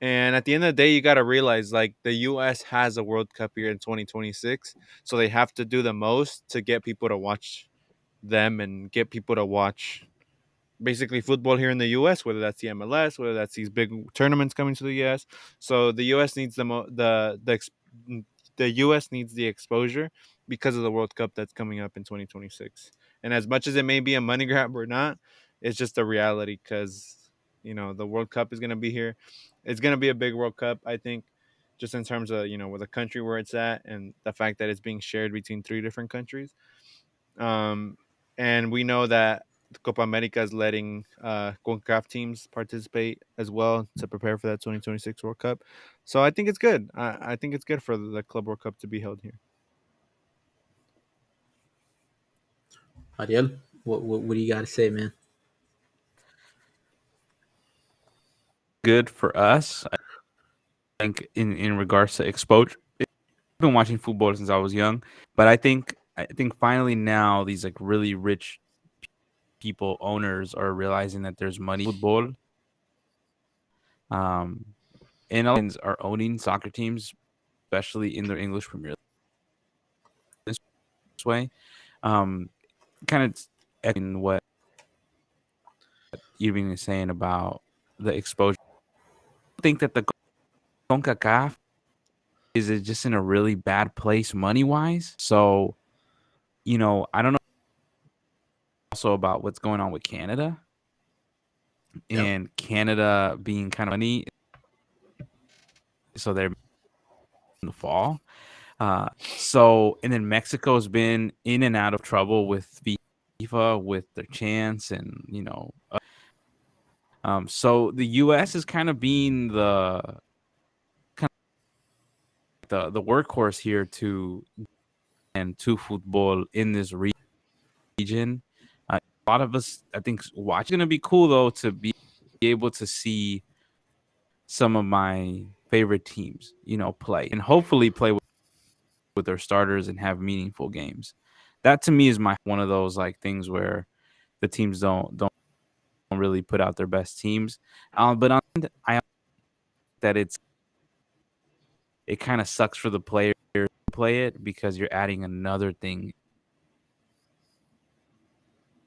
And at the end of the day, you got to realize like the US has a World Cup here in 2026. So they have to do the most to get people to watch them and get people to watch basically football here in the US, whether that's the MLS, whether that's these big tournaments coming to the US. So the US needs the US needs the exposure because of the World Cup that's coming up in 2026. And as much as it may be a money grab or not, it's just a reality because the World Cup is going to be here. It's going to be a big World Cup, I think, just in terms of with the country where it's at and the fact that it's being shared between three different countries. Um, and we know that the Copa America is letting CONCACAF teams participate as well to prepare for that 2026 World Cup. So I think it's good. I think it's good for the Club World Cup to be held here. Ariel, what do you got to say, man? Good for us. I think in regards to exposure. I've been watching football since I was young, but I think finally now these like really rich people, owners, are realizing that there's money in football. Um, and Americans are owning soccer teams, especially in their English Premier League this way. Um, kind of echoing what you've been saying about the exposure. I think that the CONCACAF is just in a really bad place money wise. So, I don't know also about what's going on with Canada, Yep. and Canada being kind of money. So they're in the fall. And then Mexico's been in and out of trouble with FIFA with their chance, and so the U.S. is kind of being the workhorse here to football in this region. A lot of us, I think, watch. It's gonna be cool though to be able to see some of my favorite teams, play, and hopefully play with their starters and have meaningful games. That to me is one of those like things where the teams don't really put out their best teams. But I that it kind of sucks for the players to play it because you're adding another thing,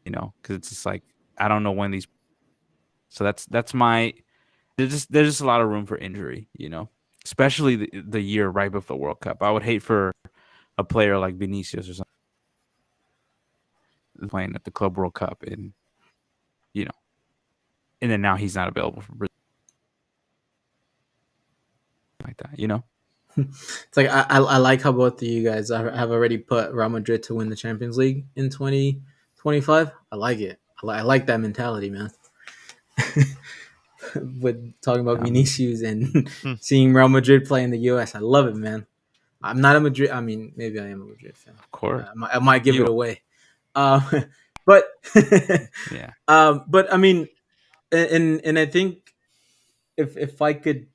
because it's just like I don't know when these. So that's my. There's just a lot of room for injury, especially the year right before the World Cup. I would hate for a player like Vinicius or something playing at the Club World Cup, and you know, and then now he's not available for Brazil like that. It's like I like how both of you guys have already put Real Madrid to win the Champions League in 2025. I like it. I like that mentality, man. With talking about Um, Vinicius and Hmm. seeing Real Madrid play in the US, I love it, man. I'm not a Madrid. I mean, maybe I am a Madrid fan. of course. I might give You it away. Um, but yeah. but I mean, and I think if I could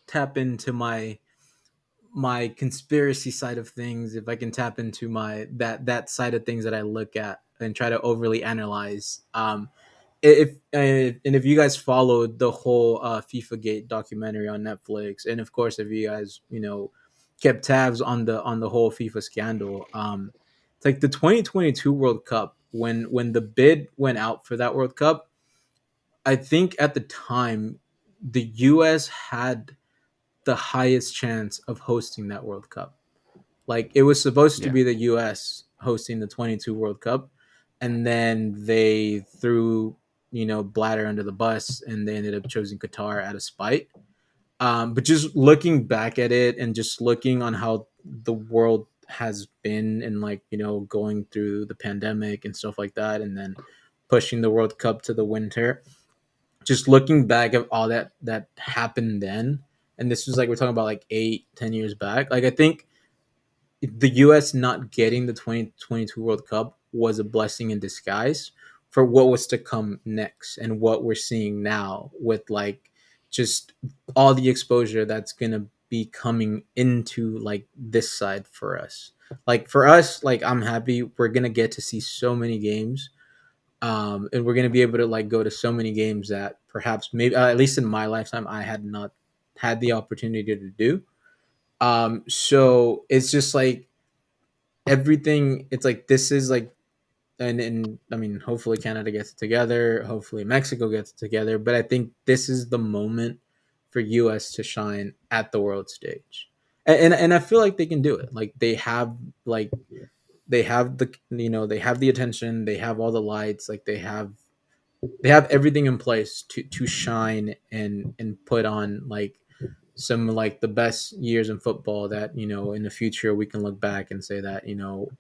tap into my conspiracy side of things, if I can tap into my that side of things that I look at and try to overly analyze, if and if you guys followed the whole FIFA Gate documentary on Netflix, and of course if you guys kept tabs on the whole FIFA scandal, it's like the 2022 World Cup when the bid went out for that World Cup. I think at the time the US had the highest chance of hosting that World Cup. Like it was supposed to Yeah. be the US hosting the 22 World Cup, and then they threw Blatter under the bus, and they ended up choosing Qatar out of spite. But just looking back at it and just looking on how the world has been and like going through the pandemic and stuff like that, and then pushing the World Cup to the winter, just looking back at all that happened then, and this was like we're talking about like 8-10 years back. Like I think the US not getting the 2022 World Cup was a blessing in disguise for what was to come next and what we're seeing now with like just all the exposure that's going to be coming into like this side for us. Like for us, like I'm happy we're going to get to see so many games, and we're going to be able to like go to so many games that perhaps maybe at least in my lifetime I had not had the opportunity to do. So it's just like everything. It's like this is like, and I mean hopefully Canada gets it together, hopefully Mexico gets it together, but I think this is the moment for US to shine at the world stage. And I feel like they can do it. Like like they have the they have the attention, they have all the lights, like they have everything in place to shine and put on like some like the best years in football that in the future we can look back and say that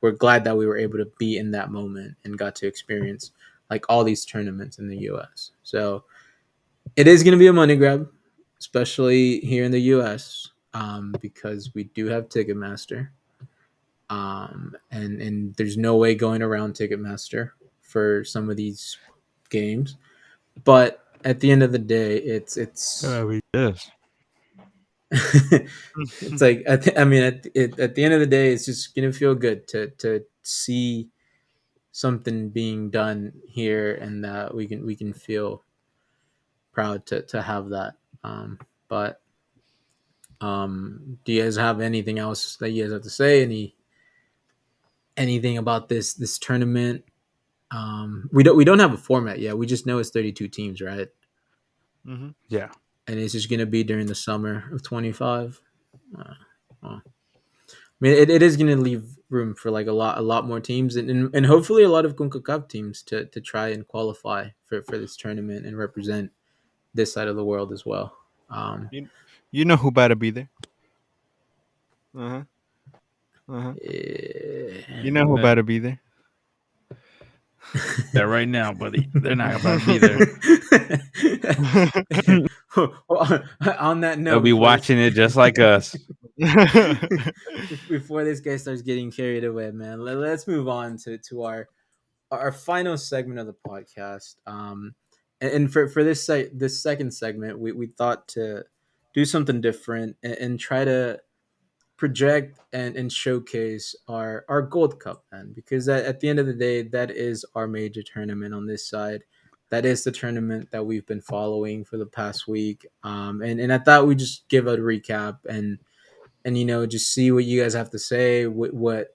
we're glad that we were able to be in that moment and got to experience like all these tournaments in the US. So it is going to be a money grab, especially here in the US, because we do have Ticketmaster, and there's no way going around Ticketmaster for some of these games. But at the end of the day, it's Yes. it's like I mean at the end of the day, it's just gonna feel good to see something being done here, and that we can feel proud to have that. But do you guys have anything else that you guys have to say? Anything about this tournament? We don't have a format yet. We just know it's 32 teams, right? Mhm. Yeah. And it's just gonna be during the summer of 25. Well, I mean, it is going to leave room for like a lot more teams, and hopefully a lot of Concacaf teams to try and qualify for this tournament and represent this side of the world as well. Um, You you know who better be there. Uh huh. Uh huh. You know who But better be there. they're right now, buddy. They're not about to be there. well, on that They'll note, be watching it just like us. before this guy starts getting carried away, man, let's move on to our final segment of the podcast. And for this second segment, we thought to do something different and try to project and showcase our Gold Cup, man, because at the end of the day, that is our major tournament on this side. That is the tournament that we've been following for the past week. And I thought we just give a recap and just see what you guys have to say, what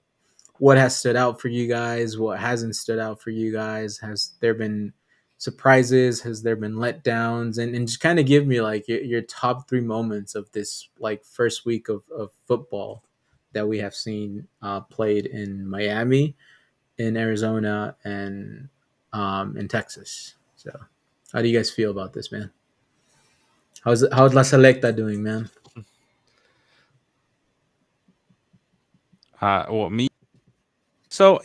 has stood out for you guys, what hasn't stood out for you guys. Has there been surprises? Has there been letdowns? And just kind of give me like your top three moments of this like first week of football that we have seen played in Miami, in Arizona, and in Texas. So how do you guys feel about this, man? How's La Selecta doing, man? Well, me. So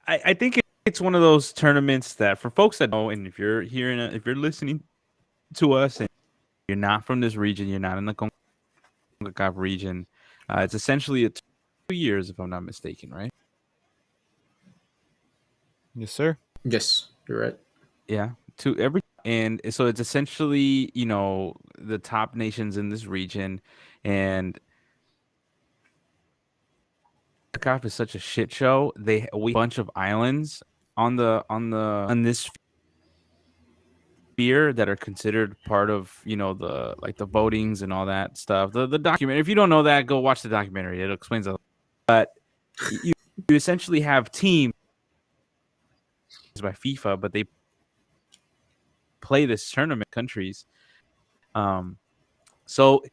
I think it's one of those tournaments that for folks that know, and if you're hearing, if you're listening to us, and you're not from this region, you're not in the CONCACAF region, it's essentially a 2 years, if I'm not mistaken, right? Yes, sir. Yes, you're right. Yeah, to every and so it's essentially the top nations in this region, and CONCACAF is such a shit show. We have a bunch of islands on this sphere that are considered part of the like the votings and all that stuff. The document. If you don't know that, go watch the documentary. It explains a. But you essentially have teams by FIFA, but they play this tournament countries. So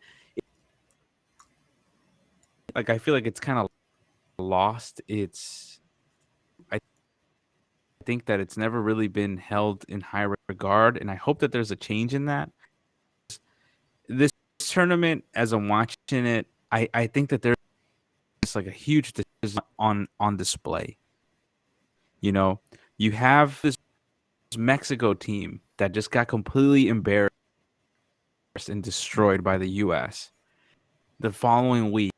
like I feel like it's kind of lost. I think that it's never really been held in high regard, and I hope that there's a change in that. This tournament, as I'm watching it, I think that there's like a huge decision on display. You have this Mexico team that just got completely embarrassed and destroyed by the U.S. The following week,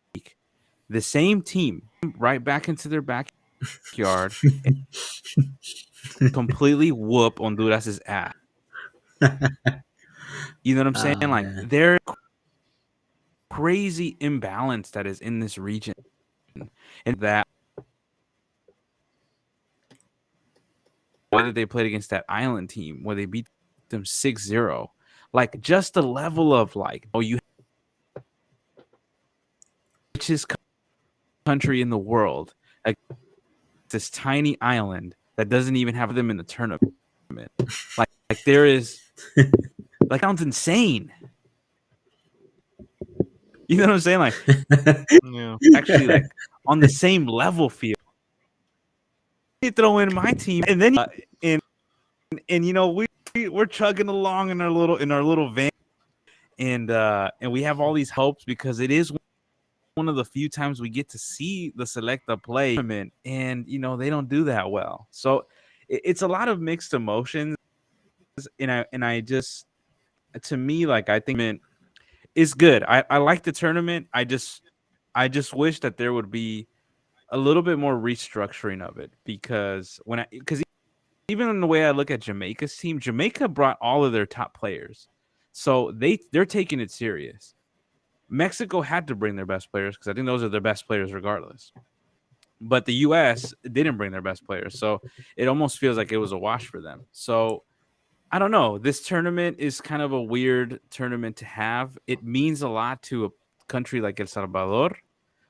the same team right back into their backyard and completely whoop Honduras's ass. You know what I'm saying? Oh, Like man. there's crazy imbalance that is in this region, and that whether they played against that island team where they beat them 6-0, like just the level of like, you richest country in the world, like this tiny island that doesn't even have them in the tournament. Like there is, like, sounds insane. You know what I'm saying? Like Yeah. actually, like on the same level field. You throw in my team, and then we're chugging along in our little van, and we have all these hopes because it is one of the few times we get to see the Selecta play tournament, and they don't do that well. So it's a lot of mixed emotions, and I just, to me, like, I think it's good. I like the tournament. I just wish that there would be a little bit more restructuring of it, because even in the way I look at Jamaica's team, Jamaica brought all of their top players, so they're taking it serious. Mexico had to bring their best players because I think those are their best players regardless. But the U.S. didn't bring their best players, so it almost feels like it was a wash for them. So I don't know. This tournament is kind of a weird tournament to have. It means a lot to a country like El Salvador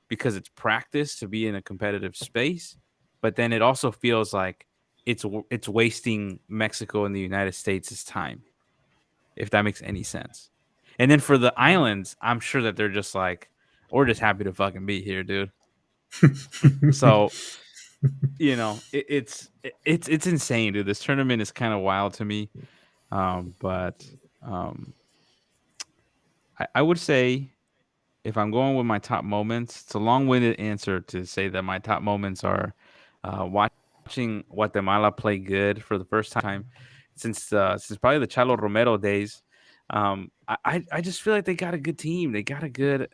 because it's practice to be in a competitive space, but then it also feels like it's wasting Mexico and the United States' time, if that makes any sense. And then for the islands, I'm sure that they're just like, we're just happy to fucking be here, dude. So it's insane, dude. This tournament is kind of wild to me. But I would say, if I'm going with my top moments, it's a long-winded answer to say that my top moments are watching Guatemala play good for the first time since probably the Chalo Romero days. I just feel like they got a good team. They got a good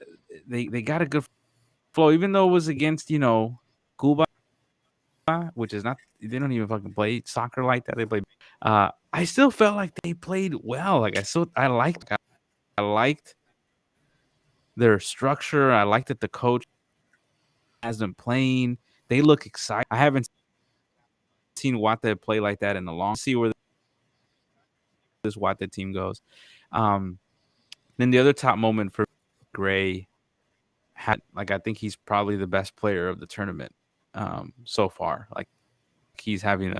flow, even though it was against Cuba, which is not, they don't even fucking play soccer like that. They play. I still felt like they played well. Like I liked their structure. I liked that the coach has them playing. They look excited. I haven't seen Wata play like that in a long. See where this Wata team goes. Then the other top moment for Gray had, like, I think he's probably the best player of the tournament so far. Like, he's having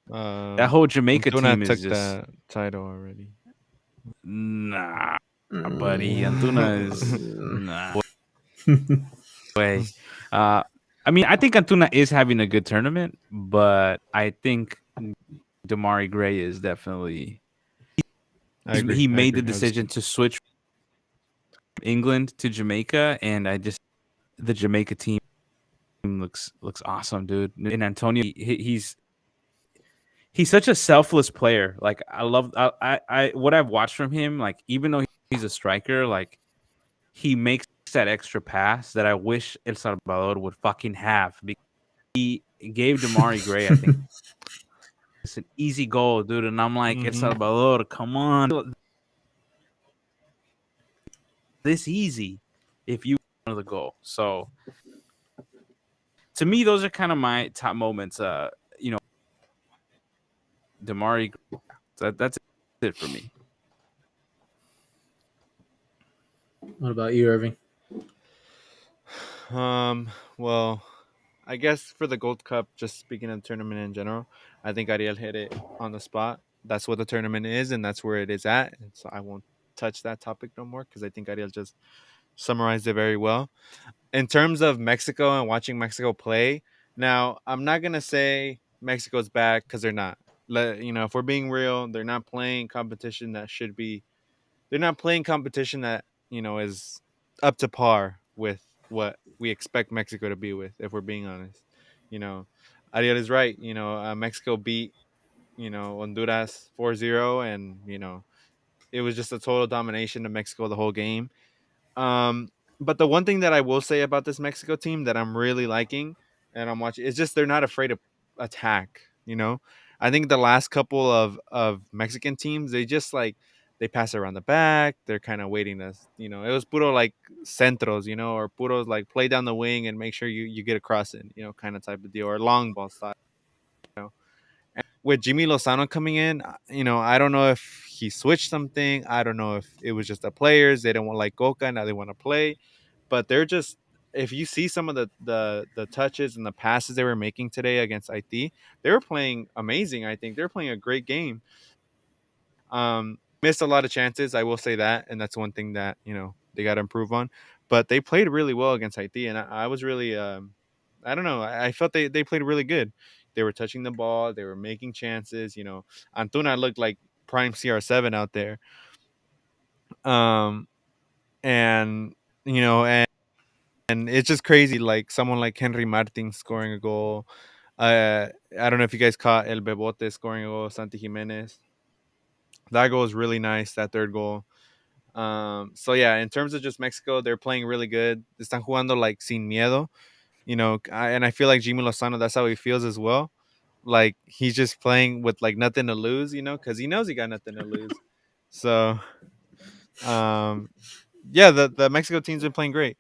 that whole Jamaica Antuna team is took just that title already. nah, buddy. Antuna is nah way. I mean, I think Antuna is having a good tournament, but I think Damari Gray is definitely. I agree. He I made the agree. decision to switch from England to Jamaica, and the Jamaica team looks awesome, dude. And Antonio, he's such a selfless player. Like I love I what I've watched from him. Like even though he's a striker, like he makes that extra pass that I wish El Salvador would fucking have. He gave Damari Gray, I think, it's an easy goal, dude. And I'm like, El Mm-hmm. Salvador, come on, this easy if you want the goal. So to me, those are kind of my top moments. You know, Damari, that's it for me. What about you, Irving? Well, I guess for the Gold Cup, just speaking of the tournament in general, I think Ariel hit it on the spot. That's what the tournament is, and that's where it is at. And so I won't touch that topic no more because I think Ariel just summarized it very well. In terms of Mexico and watching Mexico play, now I'm not gonna say Mexico's bad because they're not. If we're being real, they're not playing competition that should be. They're not playing competition that is up to par with what we expect Mexico to be with. If we're being honest, you know, Ariel is right. Mexico beat Honduras 4-0, and it was just a total domination of Mexico the whole game. Um, but the one thing that I will say about this Mexico team that I'm really liking and I'm watching is just they're not afraid to attack. I think the last couple of Mexican teams they just like they pass around the back. They're kind of waiting to it was puro like centros, or puros like play down the wing and make sure you get across it, kind of type of deal or long ball style. With Jimmy Lozano coming in, I don't know if he switched something. I don't know if it was just the players they didn't want like Coca now they want to play, but they're just if you see some of the touches and the passes they were making today against IT, they were playing amazing. I think they're playing a great game. Missed a lot of chances, I will say that, and that's one thing that they got to improve on. But they played really well against Haiti, and I was really, I don't know, I felt they played really good. They were touching the ball, they were making chances. Antuna looked like prime CR7 out there, um, and and it's just crazy, like someone like Henry Martin scoring a goal. I don't know if you guys caught El Bebote scoring a goal, Santi Jimenez. That goal was really nice. That third goal. So yeah, in terms of just Mexico, they're playing really good. Están jugando like sin miedo, and I feel like Jimmy Lozano, that's how he feels as well. Like he's just playing with like nothing to lose, because he knows he got nothing to lose. So, um, yeah, the Mexico team's been playing great.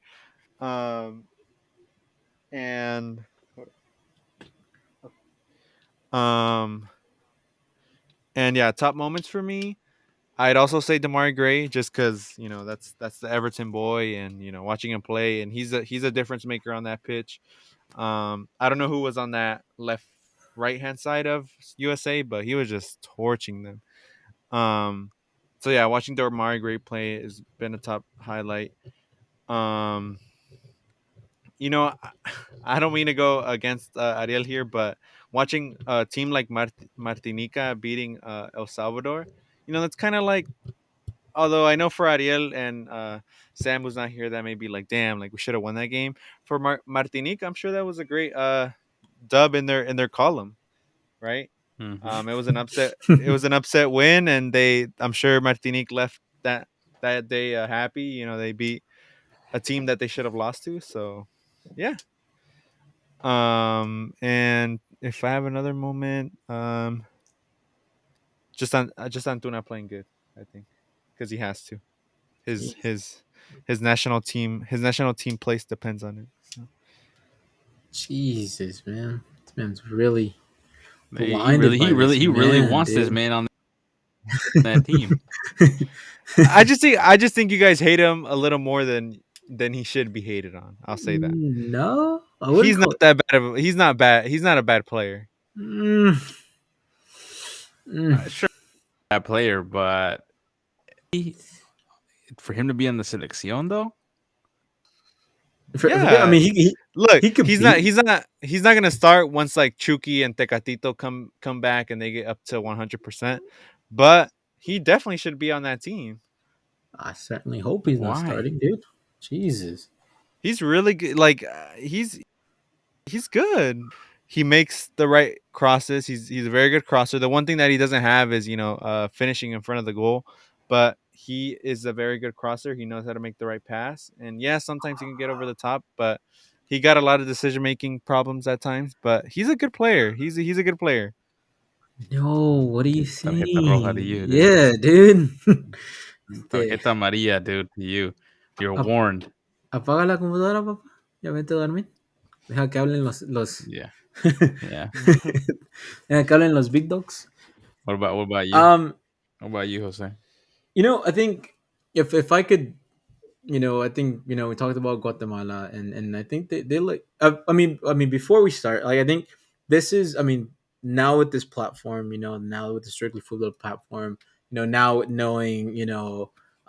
Um, and um, and yeah, top moments for me. I'd also say Damari Gray, just because that's the Everton boy, and watching him play, and he's a difference maker on that pitch. I don't know who was on that left right hand side of USA, but he was just torching them. Um, so yeah, watching Damari Gray play has been a top highlight. Um, I don't mean to go against Ariel here, but watching a team like Martinica beating El Salvador, that's kind of like although I know for Ariel and Sam who's not here, that may be like, damn, like we should have won that game. For Martinique, I'm sure that was a great dub in their column, right? Mm-hmm. It was an upset. It was an upset win, and I'm sure Martinique left that day happy. They beat a team that they should have lost to. So, yeah. And if I have another moment, just Antuna playing good, I think, because he has to. his Jeez. his his national team place depends on it. So. Jesus, man. This man's really Man, he blinded really, he by really, this he really man, wants this dude. man on that team. I just think you guys hate him a little more than he should be hated on. I'll say that. No, I wouldn't He's not call. that bad of he's not bad. He's not a bad player. Mm, mm. Sure, that player, but for him to be on the selección though, I Yeah. mean, Look, he could he's not beat. he's not gonna start once like Chucky and Tecatito come back and they get up to 100%. But he definitely should be on that team. I certainly hope he's not why? starting, dude. Jesus. He's really good. Like he's he's good. He makes the right crosses. He's a very good crosser. The one thing that he doesn't have is finishing in front of the goal, but he is a very good crosser. He knows how to make the right pass, and yeah, sometimes he can get over the top, but he got a lot of decision making problems at times. But he's a good player. He's a good player. No, what are you Tarjeta roja to saying? you, dude. Yeah, dude. Este, Tarjeta amarilla, dude, to you. You're ap- warned. apaga la computadora, papá. Ya vete a dormir. Deja que hablen los Yeah. Yeah. Deja que hablen los big dogs. What about you? Um, What about you, Jose? I think if I could, I think we talked about Guatemala, and I think they like. I mean, before we start, like I think this is. I mean, now with this platform, now with the Strictly Football platform, now with knowing,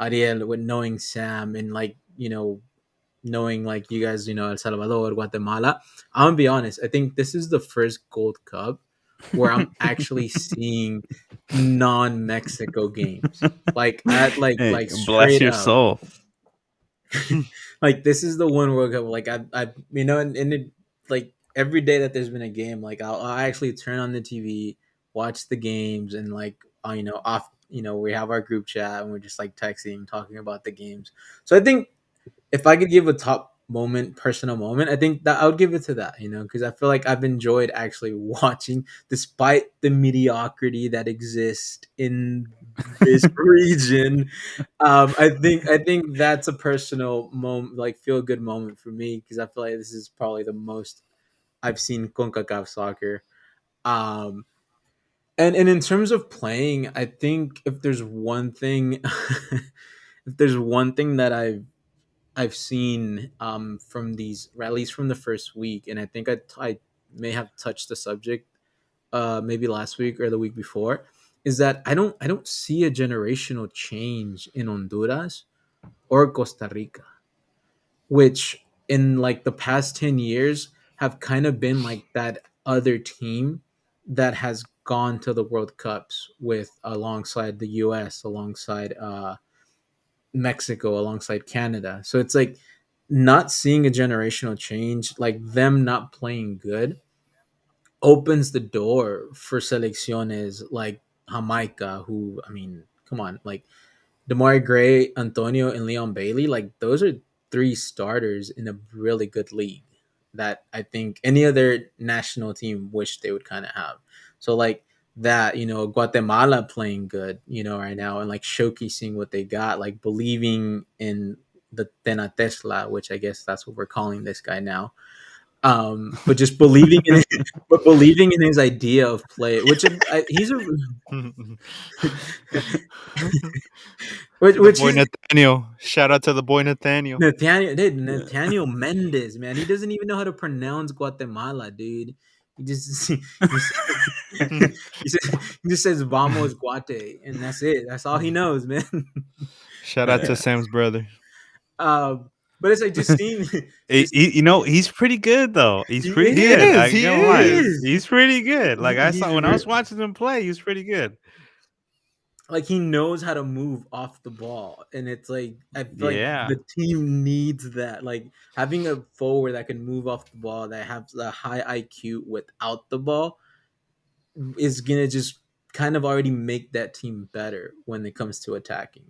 Ariel, with knowing Sam, and like knowing like you guys, El Salvador, Guatemala. I'm gonna be honest. I think this is the first Gold Cup where I'm actually seeing non-Mexico games, like at Hey, like bless straight your up. soul. Like this is the one World Cup. Like I and it, like every day that there's been a game, like I'll actually turn on the TV, watch the games, and like off. We have our group chat and we're just like texting, talking about the games. So I think if I could give a top moment, personal moment, I think that I would give it to that, because I feel like I've enjoyed actually watching, despite the mediocrity that exists in this region. I think that's a personal moment, like feel good moment for me, because I feel like this is probably the most I've seen Concacaf soccer. Um, and in terms of playing, I think if there's one thing, if there's one thing that I've seen from these, or at least from the first week, and I think I may have touched the subject maybe last week or the week before, is that I don't see a generational change in Honduras or Costa Rica, which in like the past 10 years have kind of been like that other team that has gone to the World Cups with alongside the US, alongside Mexico, alongside Canada. So it's like not seeing a generational change, like them not playing good, opens the door for selecciones like Jamaica, who, I mean, come on, like Damari Gray, Antonio, and Leon Bailey, like those are three starters in a really good league that I think any other national team wish they would kind of have. So like that, Guatemala playing good, right now, and like showcasing what they got, like believing in the Tena Tesla, which I guess that's what we're calling this guy now. But just believing in but believing in his idea of play, which he's a To the which boy he's Nathaniel. Shout out to the boy Nathaniel. Nathaniel Mendez, man. He doesn't even know how to pronounce Guatemala, dude. He just he just says "Vamos Guate," and that's it. That's all he knows, man. Shout out to Yeah. Sam's brother. But it's like just seeing, just He's pretty good though. He's he pretty He good. is, is. I ain't He gonna he lie. is. is. He's pretty good. Like I He's saw when I was watching him play, he was pretty good. like he knows how to move off the ball, and it's like I feel like Yeah. the team needs that, like having a forward that can move off the ball, that has a high IQ without the ball, is gonna just kind of already make that team better when it comes to attacking.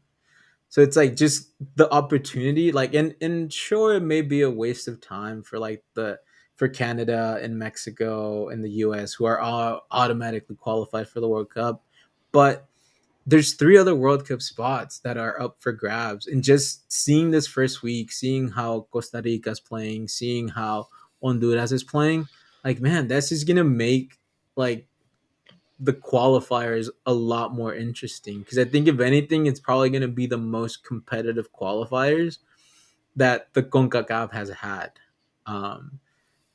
So it's like just the opportunity, like, and sure, it may be a waste of time for like for Canada and Mexico and the US, who are all automatically qualified for the World Cup, but there's three other World Cup spots that are up for grabs. And just seeing this first week, seeing how Costa Rica's playing, seeing how Honduras is playing, like man, that's just gonna make like the qualifiers a lot more interesting. Because I think if anything, it's probably gonna be the most competitive qualifiers that the CONCACAF has had. Um,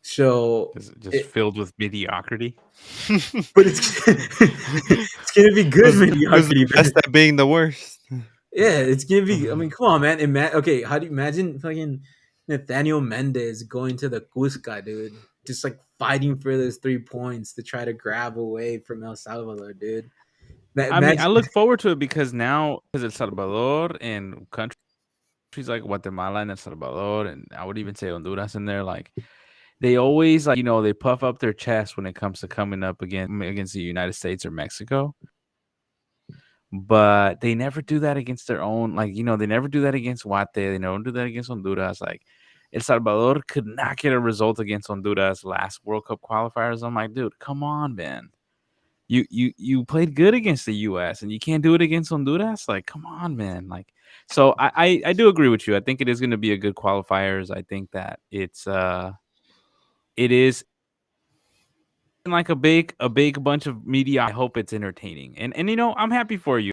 so Just it, filled with mediocrity. but it's it's gonna be good Who's the mediocrity, man. best at being the worst? Yeah, it's gonna be. I mean, come on, man. Okay, how do you imagine fucking Nathaniel Mendez going to the Cusca, dude? Just like fighting for those 3 points to try to grab away from El Salvador, dude. I mean, I Imagine, look forward to it because now because El Salvador and countries like Guatemala and El Salvador, and I would even say Honduras in there, like they always like they puff up their chest when it comes to coming up against the United States or Mexico, but they never do that against their own. Like they never do that against Guate. They never do that against Honduras. Like El Salvador could not get a result against Honduras last World Cup qualifiers. I'm like, dude, come on, man. You played good against the U.S. and you can't do it against Honduras. Like, come on, man. Like, so I do agree with you. I think it is going to be a good qualifiers. I think that it is like a big bunch of media. I hope it's entertaining, and I'm happy for you.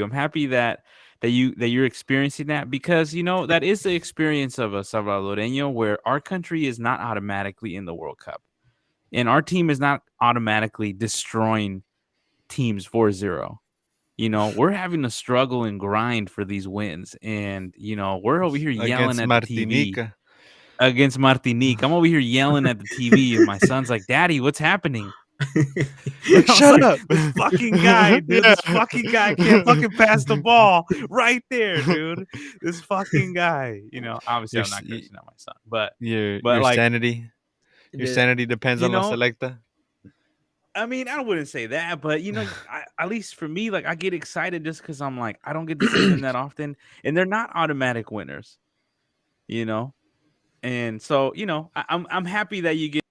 I'm happy that you're experiencing that, because that is the experience of a Salvadoreño, where our country is not automatically in the World Cup, and our team is not automatically destroying teams 4-0. We're having to struggle and grind for these wins, and we're over here yelling against at the TV Martinica. against Martinique. I'm over here yelling at the TV, and my son's like, "Daddy, what's happening?" Like, I was shut like, up. "This fucking guy, dude. Yeah. This fucking guy can't fucking pass the ball right there, dude. This fucking guy." Obviously, Your I'm s- not y- cursing at my son, but your like, sanity. Your The- sanity depends you on La know, Selecta. I mean, I wouldn't say that, but at least for me, like, I get excited just because I'm like, I don't get to see them that often, and they're not automatic winners, you know. And so, I'm happy that you get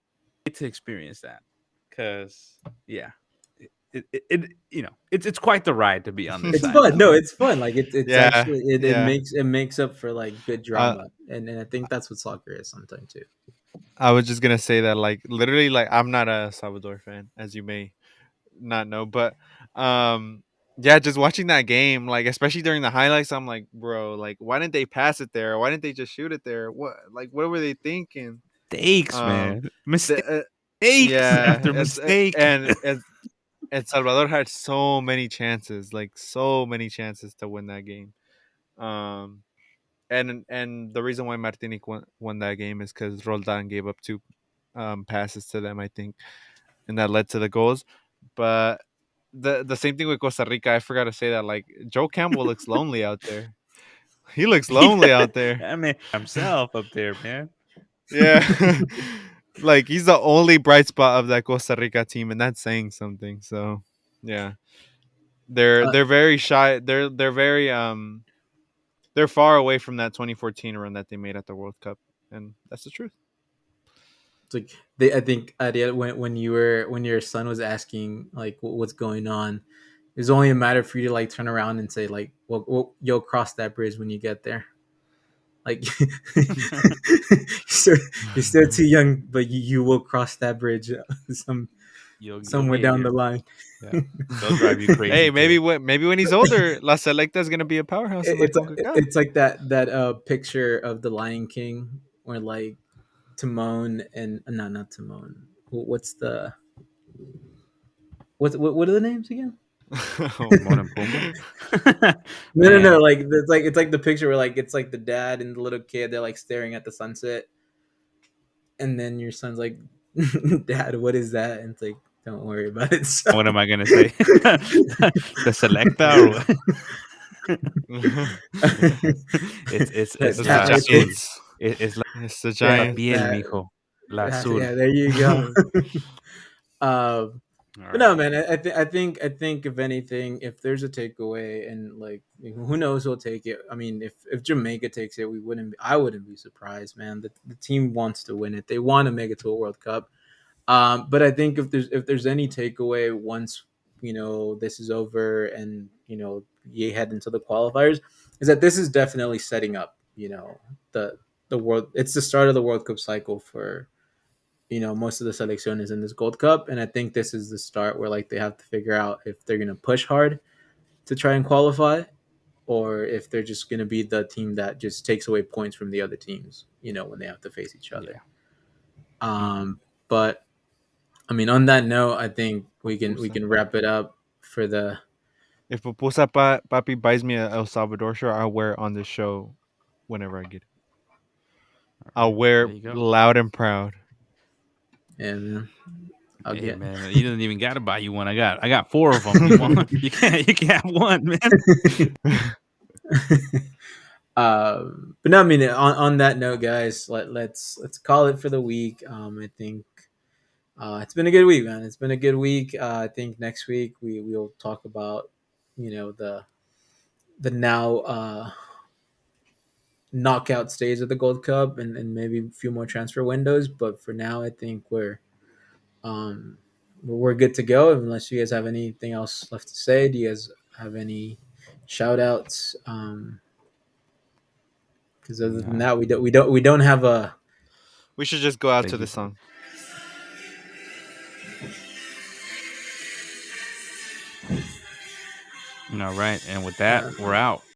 to experience that, because yeah, it's quite the ride to be on this it's side fun. now. No, it's fun. Like it's Yeah, actually it yeah. makes up for like good Uh, drama, and I think that's what soccer is sometimes too. I was just gonna say that, like, literally, like, I'm not a Salvador fan, as you may not know, but yeah, just watching that game, like, especially during the highlights, I'm like, bro, like, why didn't they pass it there? Why didn't they just shoot it there? What were they thinking? Mistakes, Um, man. the, Mistakes yeah, after mistake. and Salvador had so many chances, like so many chances to win that game. Um, and the reason why Martinique won that game is because Roldan gave up two passes to them, I think, and that led to the goals. But the same thing with Costa Rica. I forgot to say that, like, Joe Campbell looks lonely out there. He looks lonely out there. I mean, himself up there, man. Yeah. Like, he's the only bright spot of that Costa Rica team, and that's saying something. So yeah. Uh, They're very shy. They're very they're far away from that 2014 run that they made at the World Cup, and that's the truth. it's like I think Ariel, when when your son was asking like what's going on, it was only a matter for you to like turn around and say like, well you'll cross that bridge when you get there. Like you're, you're still too young, but you will cross that bridge some You'll somewhere get down the here. line. Yeah, they'll drive you crazy. Hey, too. maybe when he's older, La Selecta is gonna be a powerhouse in the It's CONCACAF. it's like that picture of the Lion King where like Timon and no, not Timon. What's the what are the names again? Oh, Timon and Pumbaa. No, Man, like it's like the picture where like it's like the dad and the little kid, they're like staring at the sunset, and then your son's like, "Dad, what is that?" And it's like, "Don't worry about it." So. what am I gonna say? The selecta or what? it's It's the la It's azul. Giants. Es It's the yeah, la Giants. piel, that, mijo. La azul. yeah. There you go. All But no, right. man. I think if anything, if there's a takeaway, and like who knows who'll take it. I mean, if Jamaica takes it, I wouldn't be surprised, man. The team wants to win it. They want to make it to a World Cup. But I think if there's any takeaway once this is over and you head into the qualifiers, is that this is definitely setting up the the world. It's the start of the World Cup cycle for most of the selecciones in this Gold Cup, and I think this is the start where like they have to figure out if they're gonna push hard to try and qualify, or if they're just gonna be the team that just takes away points from the other teams. When they have to face each other. Yeah. But I mean, on that note, I think we Pupusa. can wrap it up for the. If Pupusa Papi buys me a El Salvador shirt, I'll wear it on this show whenever I get it. I'll wear There it you go. loud and proud. Yeah, man. I'll Hey get. man, you didn't even gotta buy you one. I got 4 of them. You want? You can't have one, man. But no, I mean, on that note, guys, let's call it for the week. I think it's been a good week, man. It's been a good week. I think next week we'll talk about the now knockout stage of the Gold Cup and maybe a few more transfer windows. But for now, I think um, we're good to go. Unless you guys have anything else left to say, do you guys have any shout outs? Because other than that, we don't have a. We should just go out Thank to the you. song. All right, and with that, we're out.